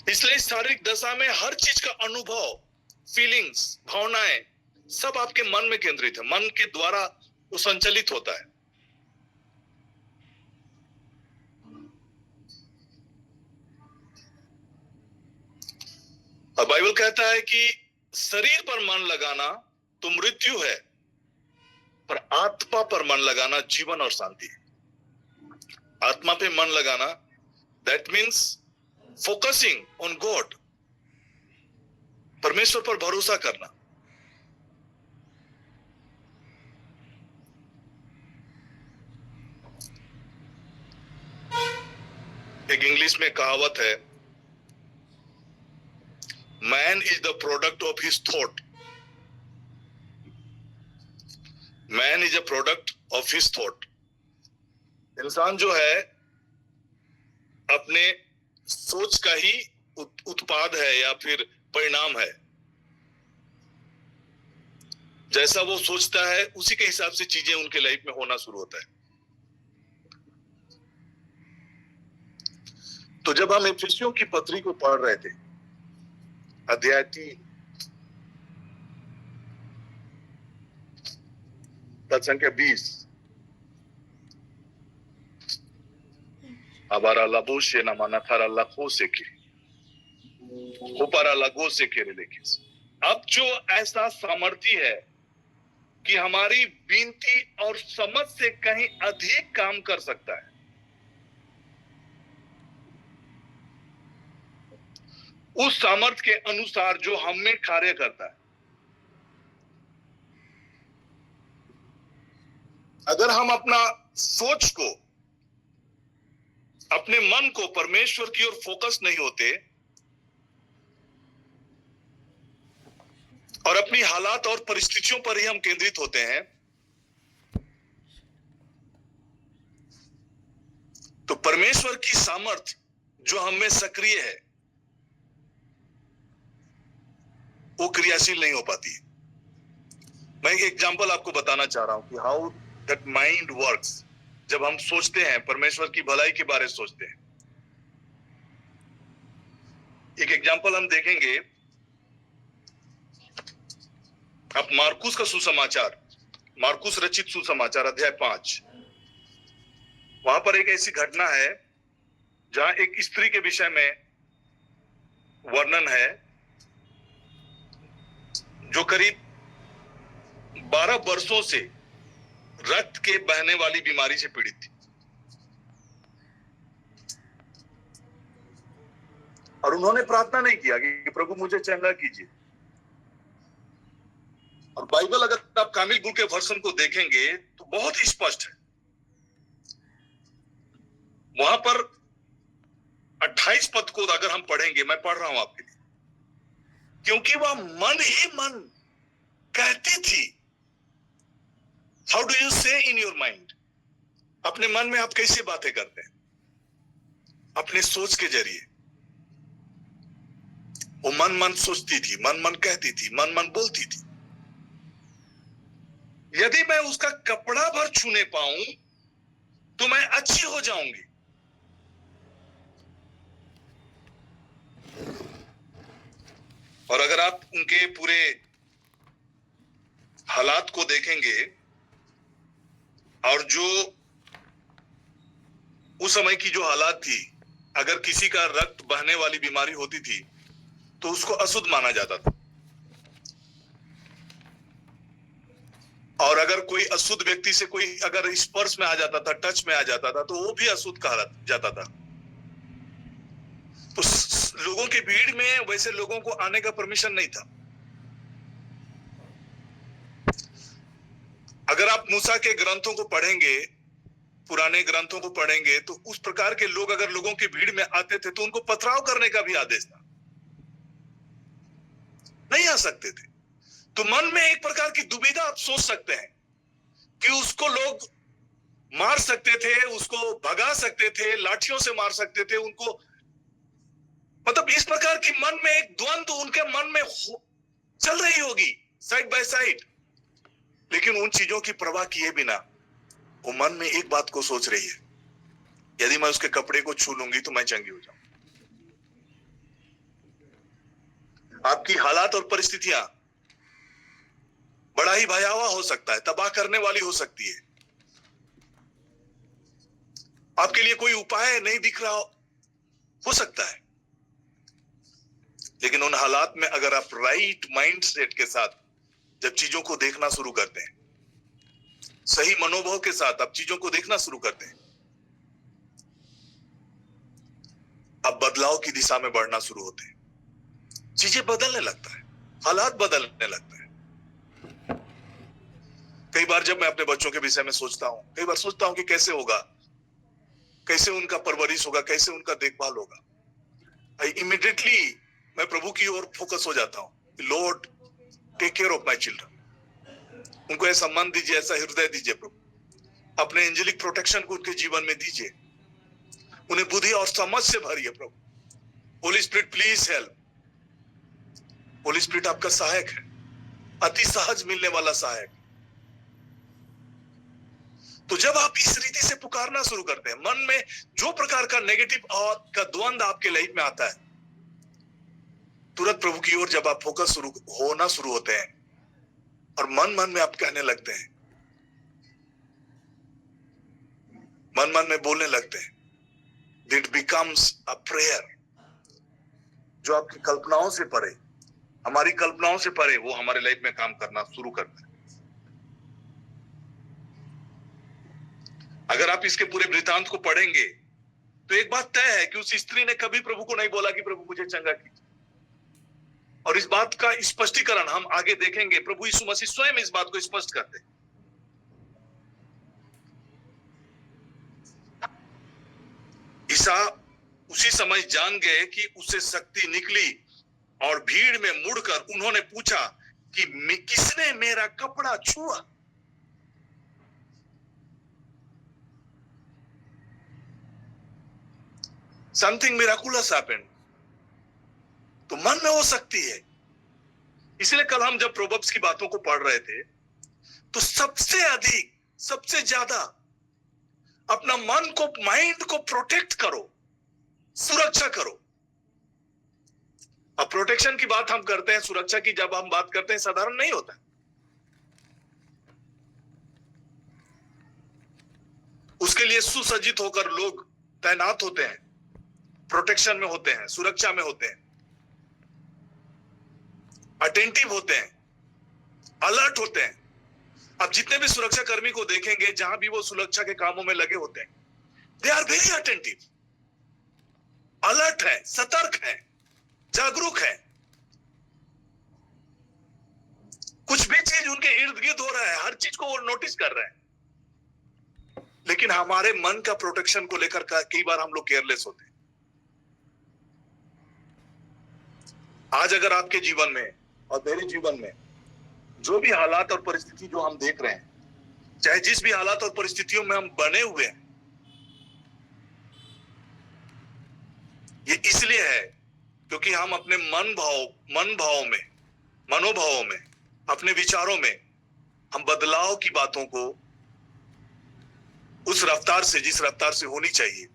S4: इसलिए शारीरिक दशा में हर चीज का अनुभव, फीलिंग्स, भावनाएं सब आपके मन में केंद्रित है। मन के द्वारा वो संचालित होता है। और बाइबल कहता है कि शरीर पर मन लगाना तो मृत्यु है, पर आत्मा पर मन लगाना जीवन और शांति है। आत्मा पे मन लगाना, that means focusing on God, परमेश्वर पर भरोसा करना। एक इंग्लिश में कहावत है, man is the product of his thought. Man is a product of his thought. इंसान जो है अपने सोच का ही उत्पाद है या फिर परिणाम है। जैसा वो सोचता है उसी के हिसाब से चीजें उनके लाइफ में होना शुरू होता है। तो जब हम इफिसियों की पत्री को पढ़ रहे थे, अध्याय 3 पद संख्या 20, Abara labo se namana thara lakho se kiri, ऊपरा लगो से केरे लेकिस। अब जो ऐसा सामर्थ्य है कि हमारी विनती और समझ से कहीं अधिक काम कर सकता है, उस सामर्थ्य के अनुसार जो हम में कार्य करता है। अगर हम अपना सोच को, अपने मन को परमेश्वर की ओर फोकस नहीं होते और अपनी हालात और परिस्थितियों पर ही हम केंद्रित होते हैं, तो परमेश्वर की सामर्थ जो हम में सक्रिय है वो क्रियाशील नहीं हो पाती। मैं एक एग्जांपल आपको बताना चाह रहा हूं कि हाउ दैट माइंड वर्क्स। जब हम सोचते हैं, परमेश्वर की भलाई के बारे में सोचते हैं, एक एग्जांपल हम देखेंगे। आप मार्कुस का सुसमाचार, मार्कुस रचित सुसमाचार अध्याय 5, वहां पर एक ऐसी घटना है जहां एक स्त्री के विषय में वर्णन है जो करीब 12 वर्षों से रक्त के बहने वाली बीमारी से पीड़ित थी। और उन्होंने प्रार्थना नहीं किया कि प्रभु मुझे चंगा कीजिए। और बाइबल अगर आप कामिल बुक के वर्षन को देखेंगे तो बहुत ही स्पष्ट है। वहां पर 28 पद को अगर हम पढ़ेंगे, मैं पढ़ रहा हूं आपके लिए, क्योंकि वह मन ही मन कहती थी। हाउ डू यू से इन योर माइंड? अपने मन में आप कैसे बातें करते हैं? अपने सोच के जरिए। वो मन मन सोचती थी, मन मन कहती थी, मन मन बोलती थी, यदि मैं उसका कपड़ा भर छूने पाऊं तो मैं अच्छी हो जाऊंगी। और अगर आप उनके पूरे हालात को देखेंगे और जो उस समय की जो हालात थी, अगर किसी का रक्त बहने वाली बीमारी होती थी तो उसको अशुद्ध माना जाता था। और अगर कोई अशुद्ध व्यक्ति से कोई अगर स्पर्श में आ जाता था, टच में आ जाता था, तो वो भी अशुद्ध कहा जाता था। तो लोगों की भीड़ में वैसे लोगों को आने का परमिशन नहीं था। अगर आप मूसा के ग्रंथों को पढ़ेंगे, पुराने ग्रंथों को पढ़ेंगे, तो उस प्रकार के लोग अगर लोगों की भीड़ में आते थे तो उनको पथराव करने का भी आदेश था, नहीं आ सकते थे। तो मन में एक प्रकार की दुविधा आप सोच सकते हैं कि उसको लोग मार सकते थे, उसको भगा सकते थे, लाठियों से मार सकते थे उनको। मतलब इस प्रकार की मन में एक द्वंद्व उनके मन में चल रही होगी साइड बाय साइड। लेकिन उन चीजों की परवाह किए बिना वो मन में एक बात को सोच रही है, यदि मैं उसके कपड़े को छू लूंगी तो मैं चंगी हो जाऊं। आपकी हालात और परिस्थितियां बड़ा ही भयावह हो सकता है, तबाह करने वाली हो सकती है। आपके लिए कोई उपाय नहीं दिख रहा हो सकता है, लेकिन उन हालात में अगर आप राइट माइंड सेट के साथ जब चीजों को देखना शुरू करते हैं, सही मनोभाव के साथ आप चीजों को देखना शुरू करते हैं, आप बदलाव की दिशा में बढ़ना शुरू होते हैं। चीजें बदलने लगता है, हालात बदलने लगता है। कई बार जब मैं अपने बच्चों के विषय में सोचता हूं, कई बार सोचता हूं कि कैसे होगा, कैसे उनका परवरिश होगा, कैसे उनका देखभाल होगा। इमीडिएटली मैं प्रभु की ओर फोकस हो जाता हूं। Lord, take care of my children. उनको ऐसा मन दीजिए, ऐसा हृदय दीजिए प्रभु। अपने एंजेलिक प्रोटेक्शन को उनके जीवन में दीजिए। उन्हें बुद्धि और समझ से भरिए प्रभु। Holy Spirit please help. Holy Spirit आपका सहायक है, अति सहज मिलने वाला सहायक। तो जब आप इस रीति से पुकारना शुरू करते हैं, मन में जो प्रकार का नेगेटिव और का द्वंद आपके लाइफ में आता है, तुरंत प्रभु की ओर जब आप फोकस होना शुरू होते हैं और मन में आप कहने लगते हैं, मन में बोलने लगते हैं, इट बिकम्स अ प्रेयर। जो आपकी कल्पनाओं से परे, हमारी कल्पनाओं से परे, वो हमारे लाइफ में काम करना शुरू करता है। अगर आप इसके पूरे वृतांत को पढ़ेंगे तो एक बात तय है कि उस स्त्री ने कभी प्रभु को नहीं बोला कि प्रभु मुझे चंगा कीजिए। और इस बात का स्पष्टीकरण हम आगे देखेंगे। प्रभु यीशु मसीह स्वयं इस बात को स्पष्ट करते हैं। ईसा उसी समय जान गए कि उससे शक्ति निकली और भीड़ में मुड़कर उन्होंने पूछा कि किसने मेरा कपड़ा छुआ। Something miraculous happened. तो मन में हो सकती है। इसलिए कल हम जब प्रोवर्ब्स की बातों को पढ़ रहे थे तो सबसे अधिक, सबसे ज्यादा अपना मन को, माइंड को प्रोटेक्ट करो, सुरक्षा करो। अब प्रोटेक्शन की बात हम करते हैं, सुरक्षा की जब हम बात करते हैं, साधारण नहीं होता। उसके लिए सुसज्जित होकर लोग तैनात होते हैं, प्रोटेक्शन में होते हैं, सुरक्षा में होते हैं, अटेंटिव होते हैं, अलर्ट होते हैं। अब जितने भी सुरक्षा कर्मी को देखेंगे, जहां भी वो सुरक्षा के कामों में लगे होते हैं, they are very attentive, alert है, सतर्क है, जागरूक है। कुछ भी चीज उनके इर्द गिर्द हो रहा है, हर चीज को वो नोटिस कर रहे हैं। लेकिन हमारे मन का प्रोटेक्शन को लेकर कई बार हम लोग केयरलेस होते हैं। आज अगर आपके जीवन में और मेरे जीवन में जो भी हालात और परिस्थिति जो हम देख रहे हैं, चाहे जिस भी हालात और परिस्थितियों में हम बने हुए हैं, ये इसलिए है क्योंकि हम अपने मनोभावों में, अपने विचारों में हम बदलाव की बातों को उस रफ्तार से, जिस रफ्तार से होनी चाहिए,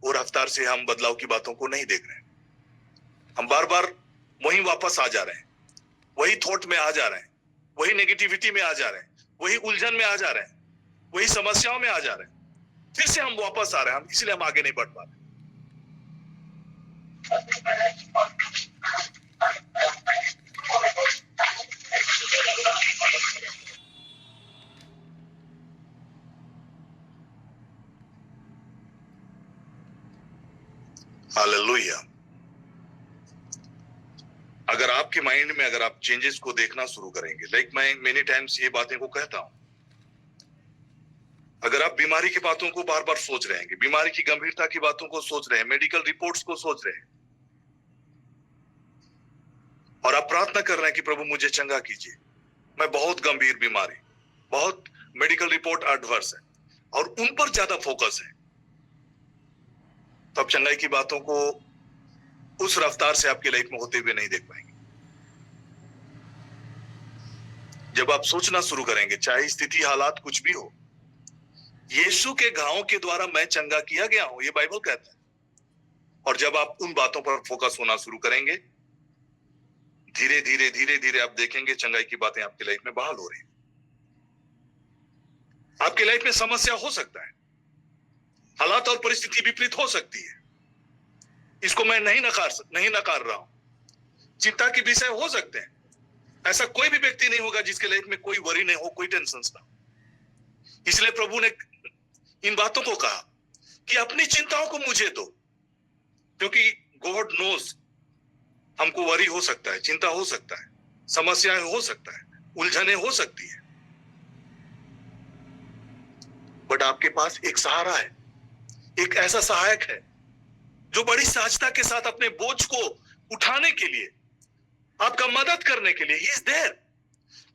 S4: वो रफ्तार से हम बदलाव की बातों को नहीं देख रहे हैं। हम बार बार वहीं वापस आ जा रहे हैं, वही थॉट में आ जा रहे हैं, वही नेगेटिविटी में आ जा रहे हैं, वही उलझन में आ जा रहे हैं, वही समस्याओं में आ जा रहे हैं। फिर से हम वापस आ रहे हैं, इसलिए हम आगे नहीं बढ़ पा रहे। हालेलुया। अगर आपके माइंड में अगर आप चेंजेस को देखना शुरू करेंगे, लाइक मैं मेनी टाइम्स ये बातें को कहता हूं, अगर आप बीमारी की बातों को बार बार सोच रहे हैं, बीमारी की गंभीरता की बातों को सोच रहे हैं, मेडिकल रिपोर्ट्स को सोच रहे हैं, और आप प्रार्थना कर रहे हैं कि प्रभु मुझे चंगा कीजिए, मैं बहुत गंभीर बीमारी, बहुत मेडिकल रिपोर्ट एडवर्स है, और उन पर ज्यादा फोकस है, तो आप चंगाई की बातों को उस रफ्तार से आपके लाइफ में होते हुए नहीं देख पाएंगे। जब आप सोचना शुरू करेंगे, चाहे स्थिति हालात कुछ भी हो, यीशु के घावों के द्वारा मैं चंगा किया गया हूं, ये बाइबल कहता है। और जब आप उन बातों पर फोकस होना शुरू करेंगे, धीरे धीरे धीरे धीरे आप देखेंगे चंगाई की बातें आपकी लाइफ में बहाल हो रही है। आपकी लाइफ में समस्या हो सकता है, हालात और परिस्थिति विपरीत हो सकती है, इसको मैं नहीं नकार रहा हूं, चिंता के विषय हो सकते हैं। ऐसा कोई भी व्यक्ति नहीं होगा जिसके लाइफ में कोई वरी नहीं हो, कोई टेंशन ना हो। इसलिए प्रभु ने इन बातों को कहा कि अपनी चिंताओं को मुझे दो, क्योंकि गॉड नोज हमको वरी हो सकता है, चिंता हो सकता है, समस्याएं हो सकता है, उलझने हो सकती है, बट आपके पास एक सहारा है, एक ऐसा सहायक है जो बड़ी सहजता के साथ अपने बोझ को उठाने के लिए, आपका मदद करने के लिए ही इज देयर।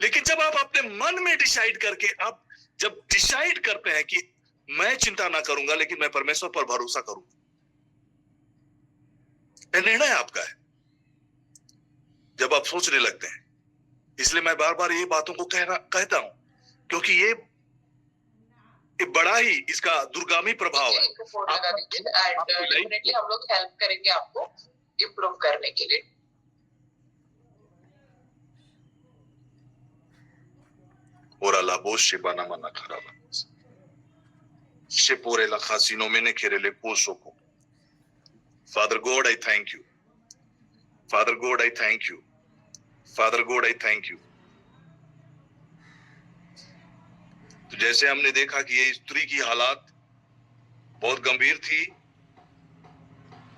S4: लेकिन जब आप अपने मन में डिसाइड करके, आप जब डिसाइड करते हैं कि मैं चिंता ना करूंगा लेकिन मैं परमेश्वर पर भरोसा करूंगा, यह निर्णय आपका है जब आप सोचने लगते हैं। इसलिए मैं बार बार ये बातों को कहता हूं, क्योंकि ये बड़ा ही इसका दूरगामी प्रभाव है।
S5: डेफिनेटली हम लोग हेल्प करेंगे आपको इम्प्रूव करने के लिए।
S4: Ora la voce banama na karaba. Shepore la khasino mene kerele posoko. Father God, I thank you. Father God, I thank you. Father God, I thank you. तो जैसे हमने देखा कि ये स्त्री की हालात बहुत गंभीर थी,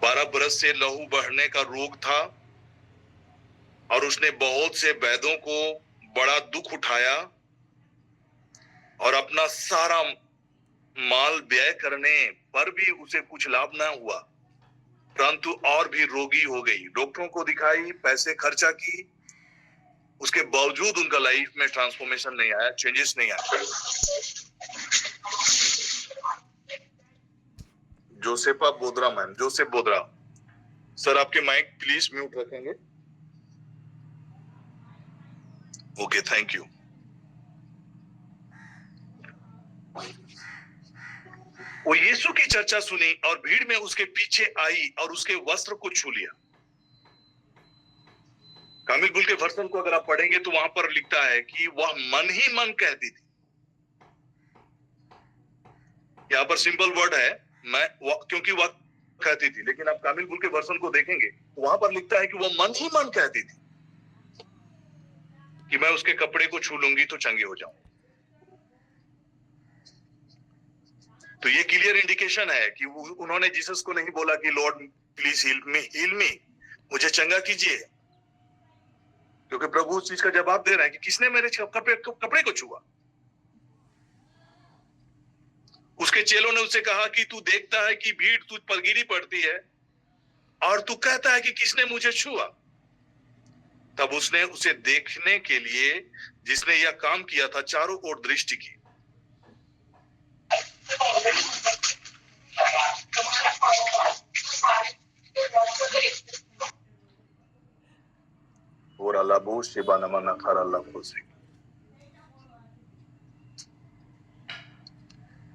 S4: 12 बरस से लहू बहने का रोग था और उसने बहुत से वैद्यों को बड़ा दुख उठाया और अपना सारा माल व्यय करने पर भी उसे कुछ लाभ ना हुआ, परंतु और भी रोगी हो गई। डॉक्टरों को दिखाई, पैसे खर्चा की, उसके बावजूद उनका लाइफ में ट्रांसफॉर्मेशन नहीं आया, चेंजेस नहीं आया। Josefa Bodra ma'am, Joseph Bodra sir, आपके माइक प्लीज म्यूट रखेंगे। Okay, thank you. वो यीशु की चर्चा सुनी और भीड़ में उसके पीछे आई और उसके वस्त्र को छू लिया। कामिल बुल के वर्सन को अगर आप पढ़ेंगे तो वहां पर लिखता है कि वह मन ही मन कहती थी। यहां पर सिंपल वर्ड है क्योंकि वह कहती थी, लेकिन आप कामिल बुल के वर्सन को देखेंगे तो वहां पर लिखता है कि वह मन ही मन कहती थी कि मैं उसके कपड़े को छू लूंगी तो चंगी हो जाऊं। तो ये क्लियर इंडिकेशन है कि उन्होंने जीसस को नहीं बोला कि लॉर्ड प्लीज हील मी, मुझे चंगा कीजिए, क्योंकि प्रभु उस चीज का जवाब दे रहे हैं कि किसने मेरे कपड़े को छुआ। उसके चेलों ने उससे कहा कि तू देखता है कि भीड़ तुझ पर गिरी पड़ती है और तू कहता है कि किसने मुझे छुआ। तब उसने उसे देखने के लिए जिसने यह काम किया था चारों ओर दृष्टि की।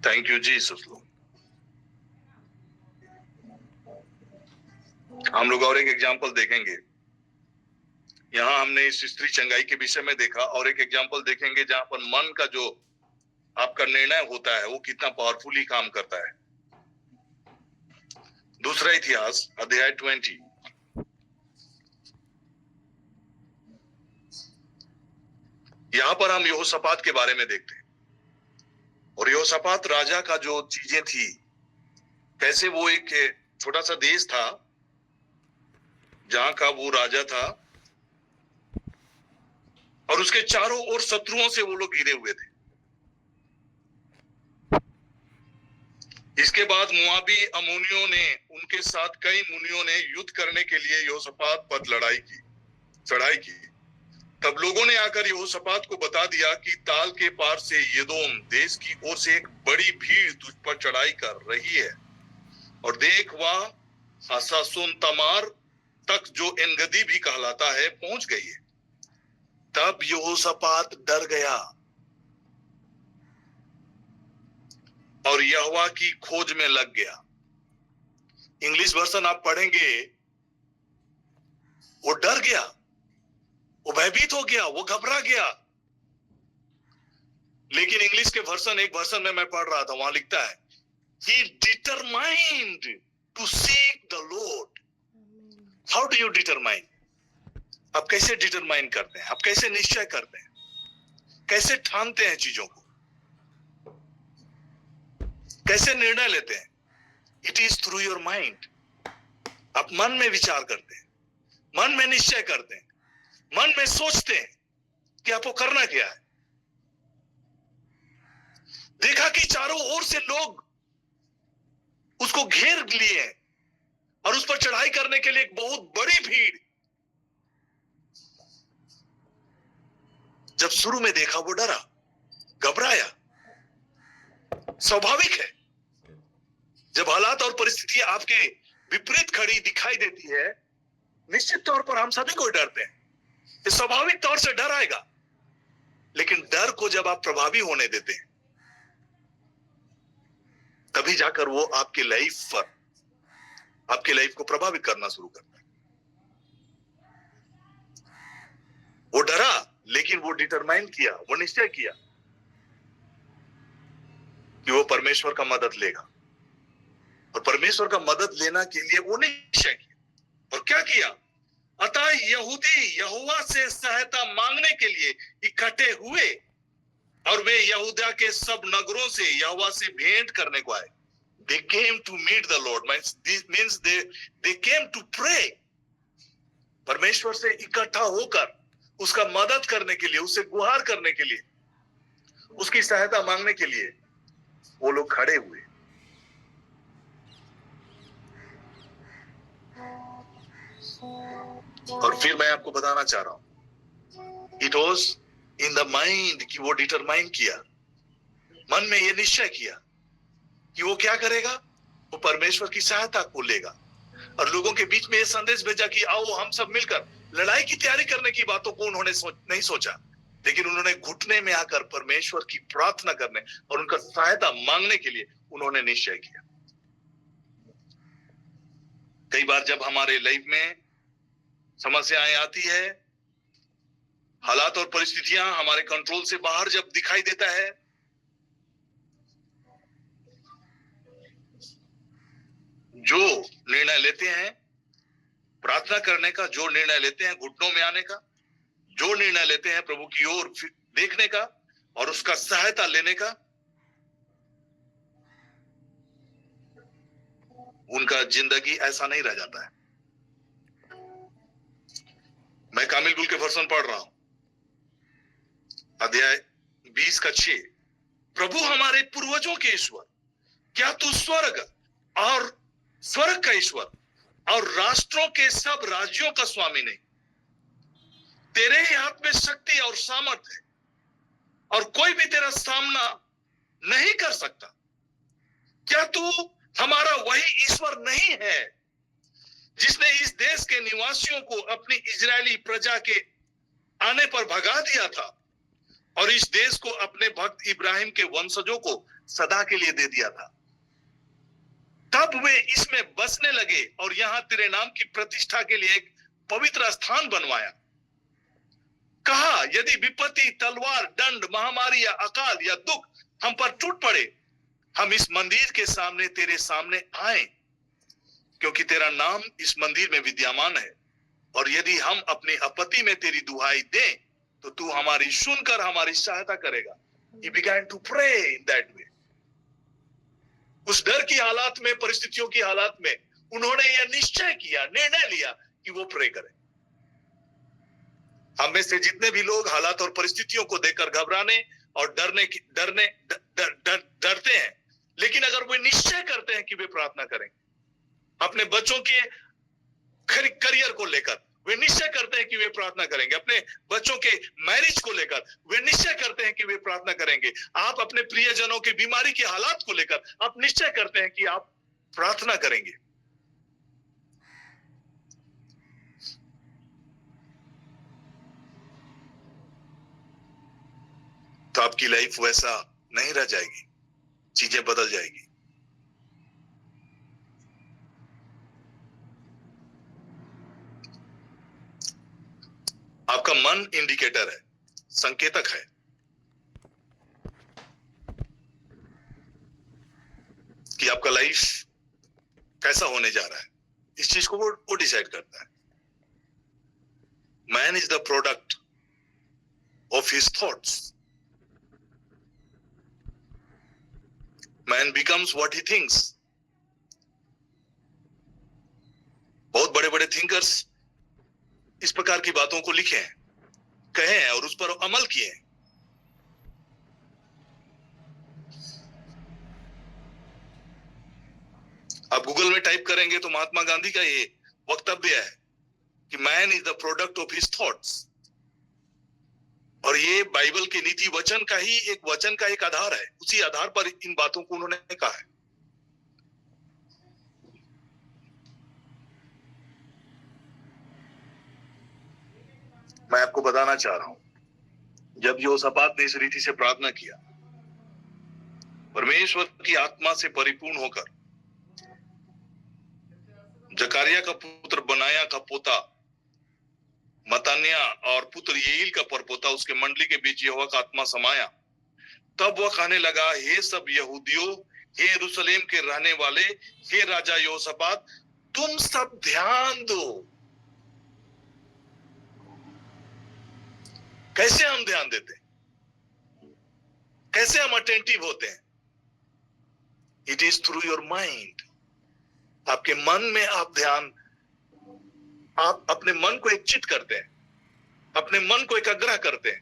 S4: Thank you Jesus. हम लोग और एक एग्जाम्पल देखेंगे। यहां हमने इस स्त्री चंगाई के विषय में देखा और एक एग्जाम्पल देखेंगे जहां पर मन का जो आपका निर्णय होता है वो कितना पावरफुली काम करता है। दूसरा इतिहास अध्याय 20। यहां पर हम यहोशापात के बारे में देखते हैं और यहोशापात राजा का जो चीजें थी, कैसे वो एक छोटा सा देश था जहां का वो राजा था और उसके चारों ओर शत्रुओं से वो लोग घिरे हुए थे। इसके बाद मुआबी अमोनियों ने उनके साथ कई मुनियों ने युद्ध करने के लिए यहोशापात पर चढ़ाई की। तब लोगों ने आकर यहोशापात को बता दिया कि ताल के पार से यदोम देश की ओर से एक बड़ी भीड़ तुझ पर चढ़ाई कर रही है और देख वह हसासोन तमार तक जो एनगदी भी कहलाता है पहुंच गई है। तब यहोशापात डर गया और यहोवा की खोज में लग गया। इंग्लिश वर्जन आप पढ़ेंगे, वो डर गया, वो भयभीत हो गया, वो घबरा गया। लेकिन इंग्लिश के वर्जन, एक वर्जन में मैं पढ़ रहा था, वहां लिखता है he determined to seek the Lord. How do you determine? आप कैसे डिटरमाइन करते हैं, आप कैसे निश्चय करते हैं, कैसे ठानते हैं चीजों को, कैसे निर्णय लेते हैं? It is through your mind. आप मन में विचार करते हैं, मन में निश्चय करते हैं, मन में सोचते हैं कि आपको करना क्या है। देखा कि चारों ओर से लोग उसको घेर लिए हैं और उस पर चढ़ाई करने के लिए एक बहुत बड़ी भीड़। जब शुरू में देखा वो डरा, घबराया। स्वाभाविक है, जब हालात और परिस्थितियां आपके विपरीत खड़ी दिखाई देती है, निश्चित तौर पर हम सभी को डरते हैं। ये स्वाभाविक तौर से डर आएगा। लेकिन डर को जब आप प्रभावी होने देते हैं, तभी जाकर वो आपकी लाइफ को प्रभावित करना शुरू करता है। वो डरा, लेकिन वो डिटरमाइन किया, वो निश्चय किया कि वो परमेश्वर का मदद लेगा। और परमेश्वर का मदद लेना के लिए वो निश्चय किया। और क्या किया? अतः यहूदी यहोवा से सहायता मांगने के लिए इकट्ठे हुए और वे यहूदा के सब नगरों से यहोवा से भेंट करने को आए। They came to meet the Lord. Means they came to pray. परमेश्वर से इकट्ठा होकर उसका मदद करने के लिए, उससे गुहार करने के लिए, उसकी सहायता मांगने के लिए वो लोग खड़े हुए। और फिर मैं आपको बताना चाह रहा हूं, it was in the mind कि वो डिटरमाइन किया, मन में ये निश्चय किया कि वो क्या करेगा, वो परमेश्वर की सहायता को लेगा। और लोगों के बीच में ये संदेश भेजा कि आओ हम सब मिलकर लड़ाई की तैयारी करने की बातों को उन्होंने नहीं सोचा, लेकिन उन्होंने घुटने में आकर परमेश्वर की प्रार्थना करने और उनका सहायता मांगने के लिए उन्होंने निश्चय किया। कई बार जब हमारे लाइफ में समस्याएं आती है, हालात और परिस्थितियां हमारे कंट्रोल से बाहर जब दिखाई देता है, जो निर्णय लेते हैं प्रार्थना करने का, जो निर्णय लेते हैं घुटनों में आने का, जो निर्णय लेते हैं प्रभु की ओर देखने का और उसका सहायता लेने का, उनका जिंदगी ऐसा नहीं रह जाता है। मैं कामिल बुल के वर्षन पढ़ रहा हूं, अध्याय 20:6। प्रभु हमारे पूर्वजों के ईश्वर, क्या तू स्वर्ग का ईश्वर और राष्ट्रों के सब राज्यों का स्वामी नहीं? तेरे ही हाथ में शक्ति और सामर्थ है और कोई भी तेरा सामना नहीं कर सकता। क्या तू हमारा वही ईश्वर नहीं है जिसने इस देश के निवासियों को अपनी इजरायली प्रजा के आने पर भगा दिया था और इस देश को अपने भक्त इब्राहिम के वंशजों को सदा के लिए दे दिया था? तब वे इसमें बसने लगे और यहां तेरे नाम की प्रतिष्ठा के लिए एक पवित्र स्थान बनवाया। कहा, यदि विपत्ति, तलवार, दंड, महामारी या अकाल या दुख हम पर टूट पड़े, हम इस मंदिर के सामने तेरे सामने आए, क्योंकि तेरा नाम इस मंदिर में विद्यमान है। और यदि हम अपनी आपत्ति में तेरी दुहाई दें, तो तू हमारी सुनकर हमारी सहायता करेगा। He began to pray in that way. उस डर की हालात में, परिस्थितियों की हालात में उन्होंने यह निश्चय किया, निर्णय लिया कि वो प्रे करें। हम में से जितने भी लोग हालात और परिस्थितियों को देखकर घबराने और डरते हैं, लेकिन अगर वे निश्चय करते हैं कि वे प्रार्थना करें, अपने बच्चों के करियर को लेकर वे निश्चय करते हैं कि वे प्रार्थना करेंगे, अपने बच्चों के मैरिज को लेकर वे निश्चय करते हैं कि वे प्रार्थना करेंगे, आप अपने प्रियजनों की बीमारी के हालात को लेकर आप निश्चय करते हैं कि आप प्रार्थना करेंगे, तो आपकी लाइफ वैसा नहीं रह जाएगी, चीजें बदल जाएगी। आपका मन इंडिकेटर है, संकेतक है कि आपका लाइफ कैसा होने जा रहा है। इस चीज को वो डिसाइड करता है। Man is the product of his thoughts. Man becomes what he thinks. बहुत बड़े बड़े थिंकर्स इस प्रकार की बातों को लिखे हैं, कहे हैं और उस पर अमल किए हैं। आप गूगल में टाइप करेंगे तो महात्मा गांधी का ये वक्तव्य है कि man is the product of his thoughts, और ये बाइबल के नीति वचन का ही एक आधार है। उसी आधार पर इन बातों को उन्होंने कहा है। मैं आपको बताना चाह रहा हूं, जब यहोशापात ने इस रीति से प्रार्थना किया, परमेश्वर की आत्मा से परिपूर्ण होकर जकारिया का पुत्र बनाया का पोता मतान्या और पुत्र येईल का परपोता उसके मंडली के बीच यहोवा का आत्मा समाया, तब वह कहने लगा, हे सब यहूदियों, हे यरूशलेम के रहने वाले, हे राजा यहोशापात, तुम सब ध्यान दो। कैसे हम ध्यान देते हैं, कैसे हम अटेंटिव होते हैं? It is through your mind. आपके मन में आप अपने मन को एकचित करते हैं, अपने मन को एकाग्र करते हैं,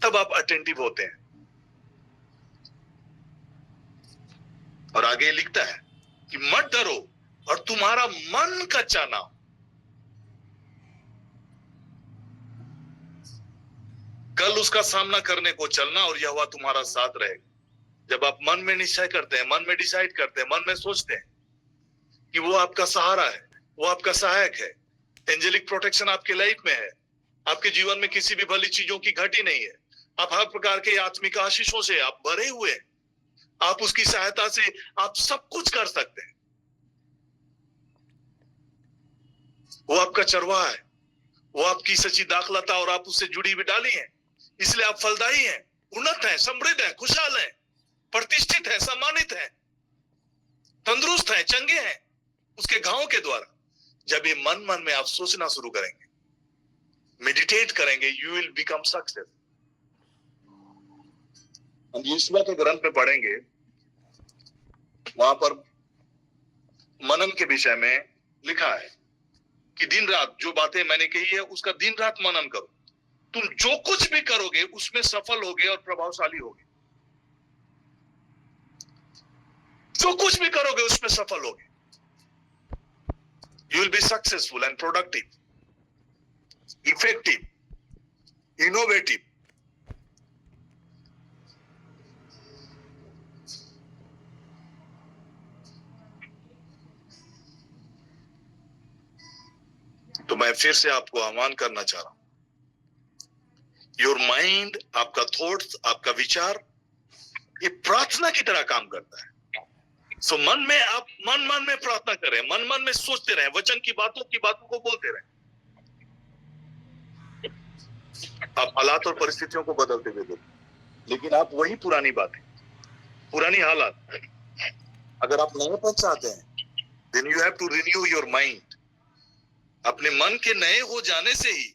S4: तब आप अटेंटिव होते हैं। और आगे लिखता है कि मत डरो और तुम्हारा मन कच्चा ना हो। कल उसका सामना करने को चलना और यहोवा तुम्हारा साथ रहेगा। जब आप मन में निश्चय करते हैं, मन में डिसाइड करते हैं, मन में सोचते हैं कि वो आपका सहारा है, वो आपका सहायक है, एंजेलिक प्रोटेक्शन आपके लाइफ में है, आपके जीवन में किसी भी भली चीजों की घटी नहीं है, आप हर प्रकार के आत्मिक आशीषों से आप भरे हुए हैं, आप उसकी सहायता से आप सब कुछ कर सकते हैं। वो आपका चरवाहा है, वो आपकी सच्ची दाखलता और आप उससे जुड़ी हुई डाली है, इसलिए आप फलदायी हैं, उन्नत हैं, समृद्ध हैं, खुशहाल हैं, प्रतिष्ठित हैं, सम्मानित हैं, तंदुरुस्त हैं, चंगे हैं उसके घावों के द्वारा। जब ये मन में आप सोचना शुरू करेंगे, मेडिटेट करेंगे, यू विल बिकम सक्सेस। हम यीशुआ के ग्रंथ में पढ़ेंगे, वहां पर मनन के विषय में लिखा है कि दिन रात जो बातें मैंने कही है उसका दिन रात मनन करो, तुम जो कुछ भी करोगे उसमें सफल होगे और प्रभावशाली होगे। जो कुछ भी करोगे उसमें सफल होगे। You will be successful and productive, effective, innovative. तो मैं फिर से आपको आह्वान करना चाह रहा हूं, योर माइंड, आपका थॉट्स, आपका विचार, ये प्रार्थना की तरह काम करता है। सो मन में प्रार्थना करें, मन में सोचते रहें, वचन की बातों को बोलते रहें। आप हालात और परिस्थितियों को बदलते हुए देखो, लेकिन आप वही पुरानी बातें, पुरानी हालात, अगर आप नएपन चाहते हैं, then you have to renew your mind. अपने मन के नए हो जाने से ही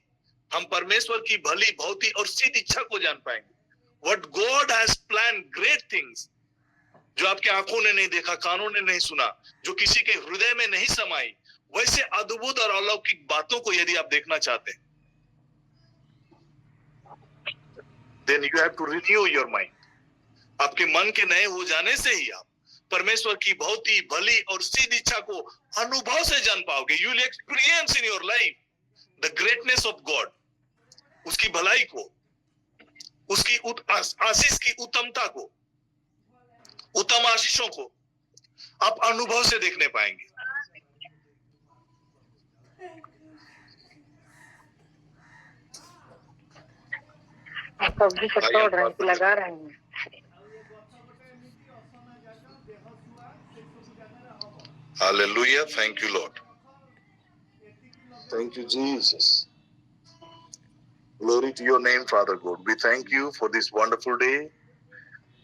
S4: हम परमेश्वर की भली, भौती और सिद्ध इच्छा को जान पाएंगे। What God has plan great things, जो आपके आंखों ने नहीं देखा, कानों ने नहीं सुना, जो किसी के हृदय में नहीं समाई, वैसे अद्भुत और अलौकिक बातों को यदि आप देखना चाहते हैं, then you have to renew your mind. आपके मन के नए हो जाने से ही आप परमेश्वर की भौती, भली और सिद्ध इच्छा को अनुभव से जान पाओगे। You will experience in your life the greatness of God, उसकी भलाई को, उसकी आशीष की उत्तमता को, उत्तम आशीषों को आप अनुभव से देखने पाएंगे।
S3: आप अभी तक तोड़ रहे हैं, लगा रहे हैं।
S4: Hallelujah. Thank you, Lord. Thank you, Jesus. Glory to your name, Father God. We thank you for this wonderful day.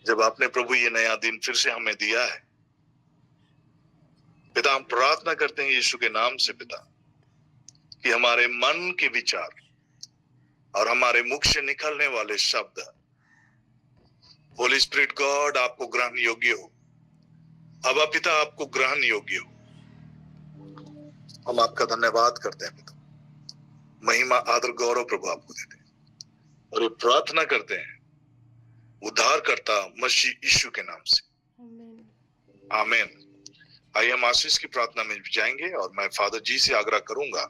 S4: जब आपने प्रभु ये नया दिन फिर से हमें दिया है, पिता हम प्रार्थना करते हैं यीशु के नाम से पिता, कि हमारे मन के विचार और हमारे मुख से निकलने वाले शब्द होली स्पिरिट गॉड आपको ग्रहण योग्य हो, अबा पिता आपको ग्रहण योग्य हो। हम आपका धन्यवाद करते हैं पिता, महिमा आदर गौरव प्रभु आपको देते हैं और ये प्रार्थना करते हैं उद्धारकर्ता मसीह यीशु के नाम से, आमीन। आइए हम आशीष की प्रार्थना में जाएंगे और मैं फादर जी से आग्रह करूंगा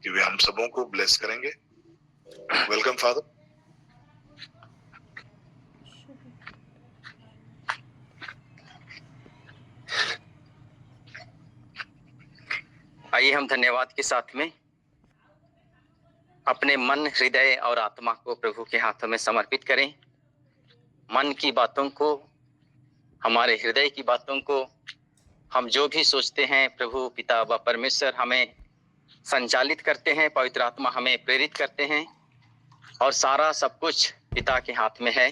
S4: कि वे हम सबों को ब्लेस करेंगे। Welcome father.
S6: आइए हम धन्यवाद के साथ में अपने मन, हृदय और आत्मा को प्रभु के हाथों में समर्पित करें। मन की बातों को, हमारे हृदय की बातों को, हम जो भी सोचते हैं प्रभु पिता व परमेश्वर हमें संचालित करते हैं, पवित्र आत्मा हमें प्रेरित करते हैं और सारा सब कुछ पिता के हाथ में है।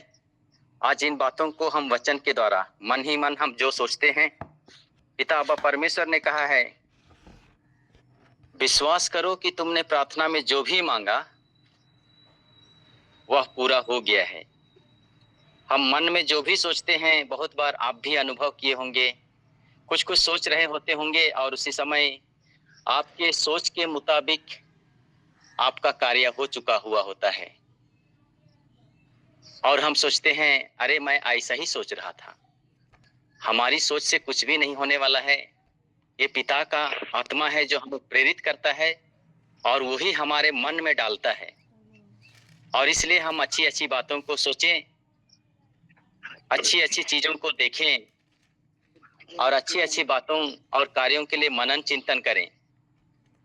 S6: आज इन बातों को हम वचन के द्वारा मन ही मन हम जो सोचते हैं, पिता व परमेश्वर ने कहा है विश्वास करो कि तुमने प्रार्थना में जो भी मांगा वह पूरा हो गया है। हम मन में जो भी सोचते हैं, बहुत बार आप भी अनुभव किए होंगे, कुछ कुछ सोच रहे होते होंगे और उसी समय आपके सोच के मुताबिक आपका कार्य हो चुका हुआ होता है और हम सोचते हैं अरे मैं ऐसा ही सोच रहा था। हमारी सोच से कुछ भी नहीं होने वाला है। ये पिता का आत्मा है जो हमें प्रेरित करता है और वही हमारे मन में डालता है और इसलिए हम अच्छी अच्छी बातों को सोचें, अच्छी अच्छी चीजों को देखें और अच्छी अच्छी बातों और कार्यों के लिए मनन चिंतन करें।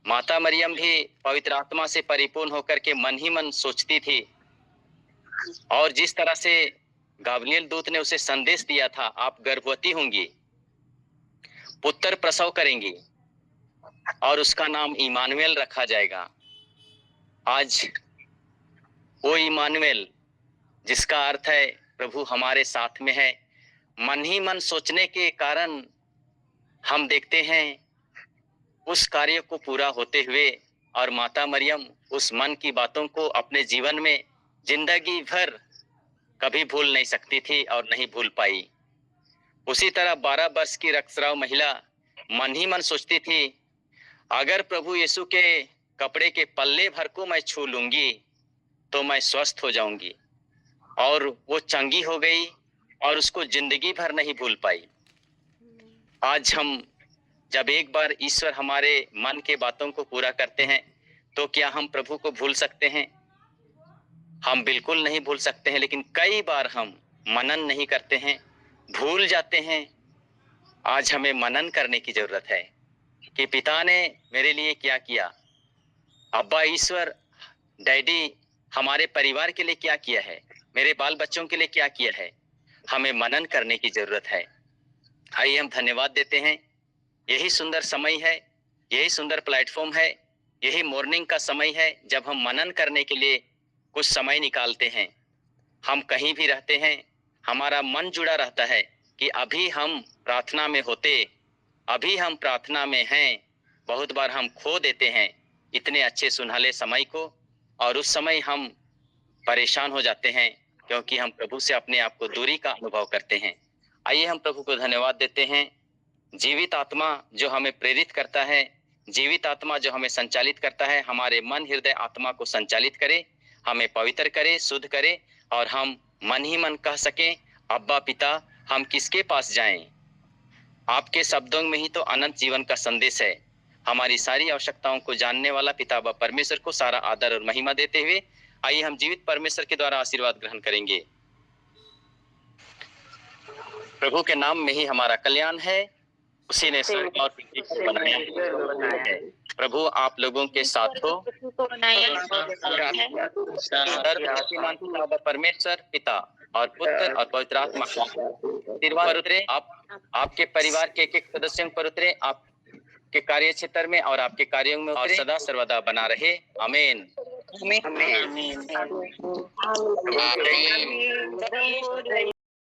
S6: माता मरियम भी पवित्र आत्मा से परिपूर्ण होकर के मन ही मन सोचती थी और जिस तरह से गाब्रिएल दूत ने उसे संदेश दिया था, आप गर्भवती होंगी, पुत्र प्रसव करेंगी और उसका नाम इमानुएल रखा जाएगा। आज वो इमानुएल जिसका अर्थ है प्रभु हमारे साथ में है, मन ही मन सोचने के कारण हम देखते हैं उस कार्य को पूरा होते हुए और माता मरियम उस मन की बातों को अपने जीवन में जिंदगी भर कभी भूल नहीं सकती थी और नहीं भूल पाई। उसी तरह 12 वर्ष की रक्तस्राव महिला मन ही मन सोचती थी अगर प्रभु यीशु के कपड़े के पल्ले भर को मैं छू लूंगी तो मैं स्वस्थ हो जाऊंगी और वो चंगी हो गई और उसको जिंदगी भर नहीं भूल पाई। आज हम जब एक बार ईश्वर हमारे मन के बातों को पूरा करते हैं तो क्या हम प्रभु को भूल सकते हैं? हम बिल्कुल नहीं भूल सकते हैं, लेकिन कई बार हम मनन नहीं करते हैं, भूल जाते हैं। आज हमें मनन करने की जरूरत है कि पिता ने मेरे लिए क्या किया, अब्बा ईश्वर डैडी हमारे परिवार के लिए क्या किया है, मेरे बाल बच्चों के लिए क्या किया है। हमें मनन करने की जरूरत है। आइए हम धन्यवाद देते हैं। यही सुंदर समय है, यही सुंदर प्लेटफॉर्म है, यही मॉर्निंग का समय है जब हम मनन करने के लिए कुछ समय निकालते हैं। हम कहीं भी रहते हैं, हमारा मन जुड़ा रहता है कि अभी हम प्रार्थना में होते, अभी हम प्रार्थना में हैं। बहुत बार हम खो देते हैं इतने अच्छे सुनहले समय को और उस समय हम परेशान हो जाते हैं क्योंकि हम प्रभु से अपने आप को दूरी का अनुभव करते हैं। आइए हम प्रभु को धन्यवाद देते हैं। जीवित आत्मा जो हमें प्रेरित करता है, जीवित आत्मा जो हमें संचालित करता है, हमारे मन हृदय आत्मा को संचालित करे, हमें पवित्र करे, शुद्ध करे और हम मन ही मन कह सकें अब्बा पिता हम किसके पास जाएं? आपके शब्दों में ही तो अनंत जीवन का संदेश है। हमारी सारी आवश्यकताओं को जानने वाला पिता व परमेश्वर को सारा आदर और महिमा देते हुए आइए हम जीवित परमेश्वर के द्वारा आशीर्वाद ग्रहण करेंगे। प्रभु के नाम में ही हमारा कल्याण है, उसी ने स्वर्ग और पृथ्वी को बनाया है। प्रभु आप लोगों के साथ हो। परमेश्वर पिता और पुत्र और पवित्र आत्मा आशीर्वाद उतरे आपके परिवार के एक सदस्यों पर उतरे, आपके कार्य क्षेत्र में और आपके कार्यों में और सदा सर्वदा बना रहे। आमीन।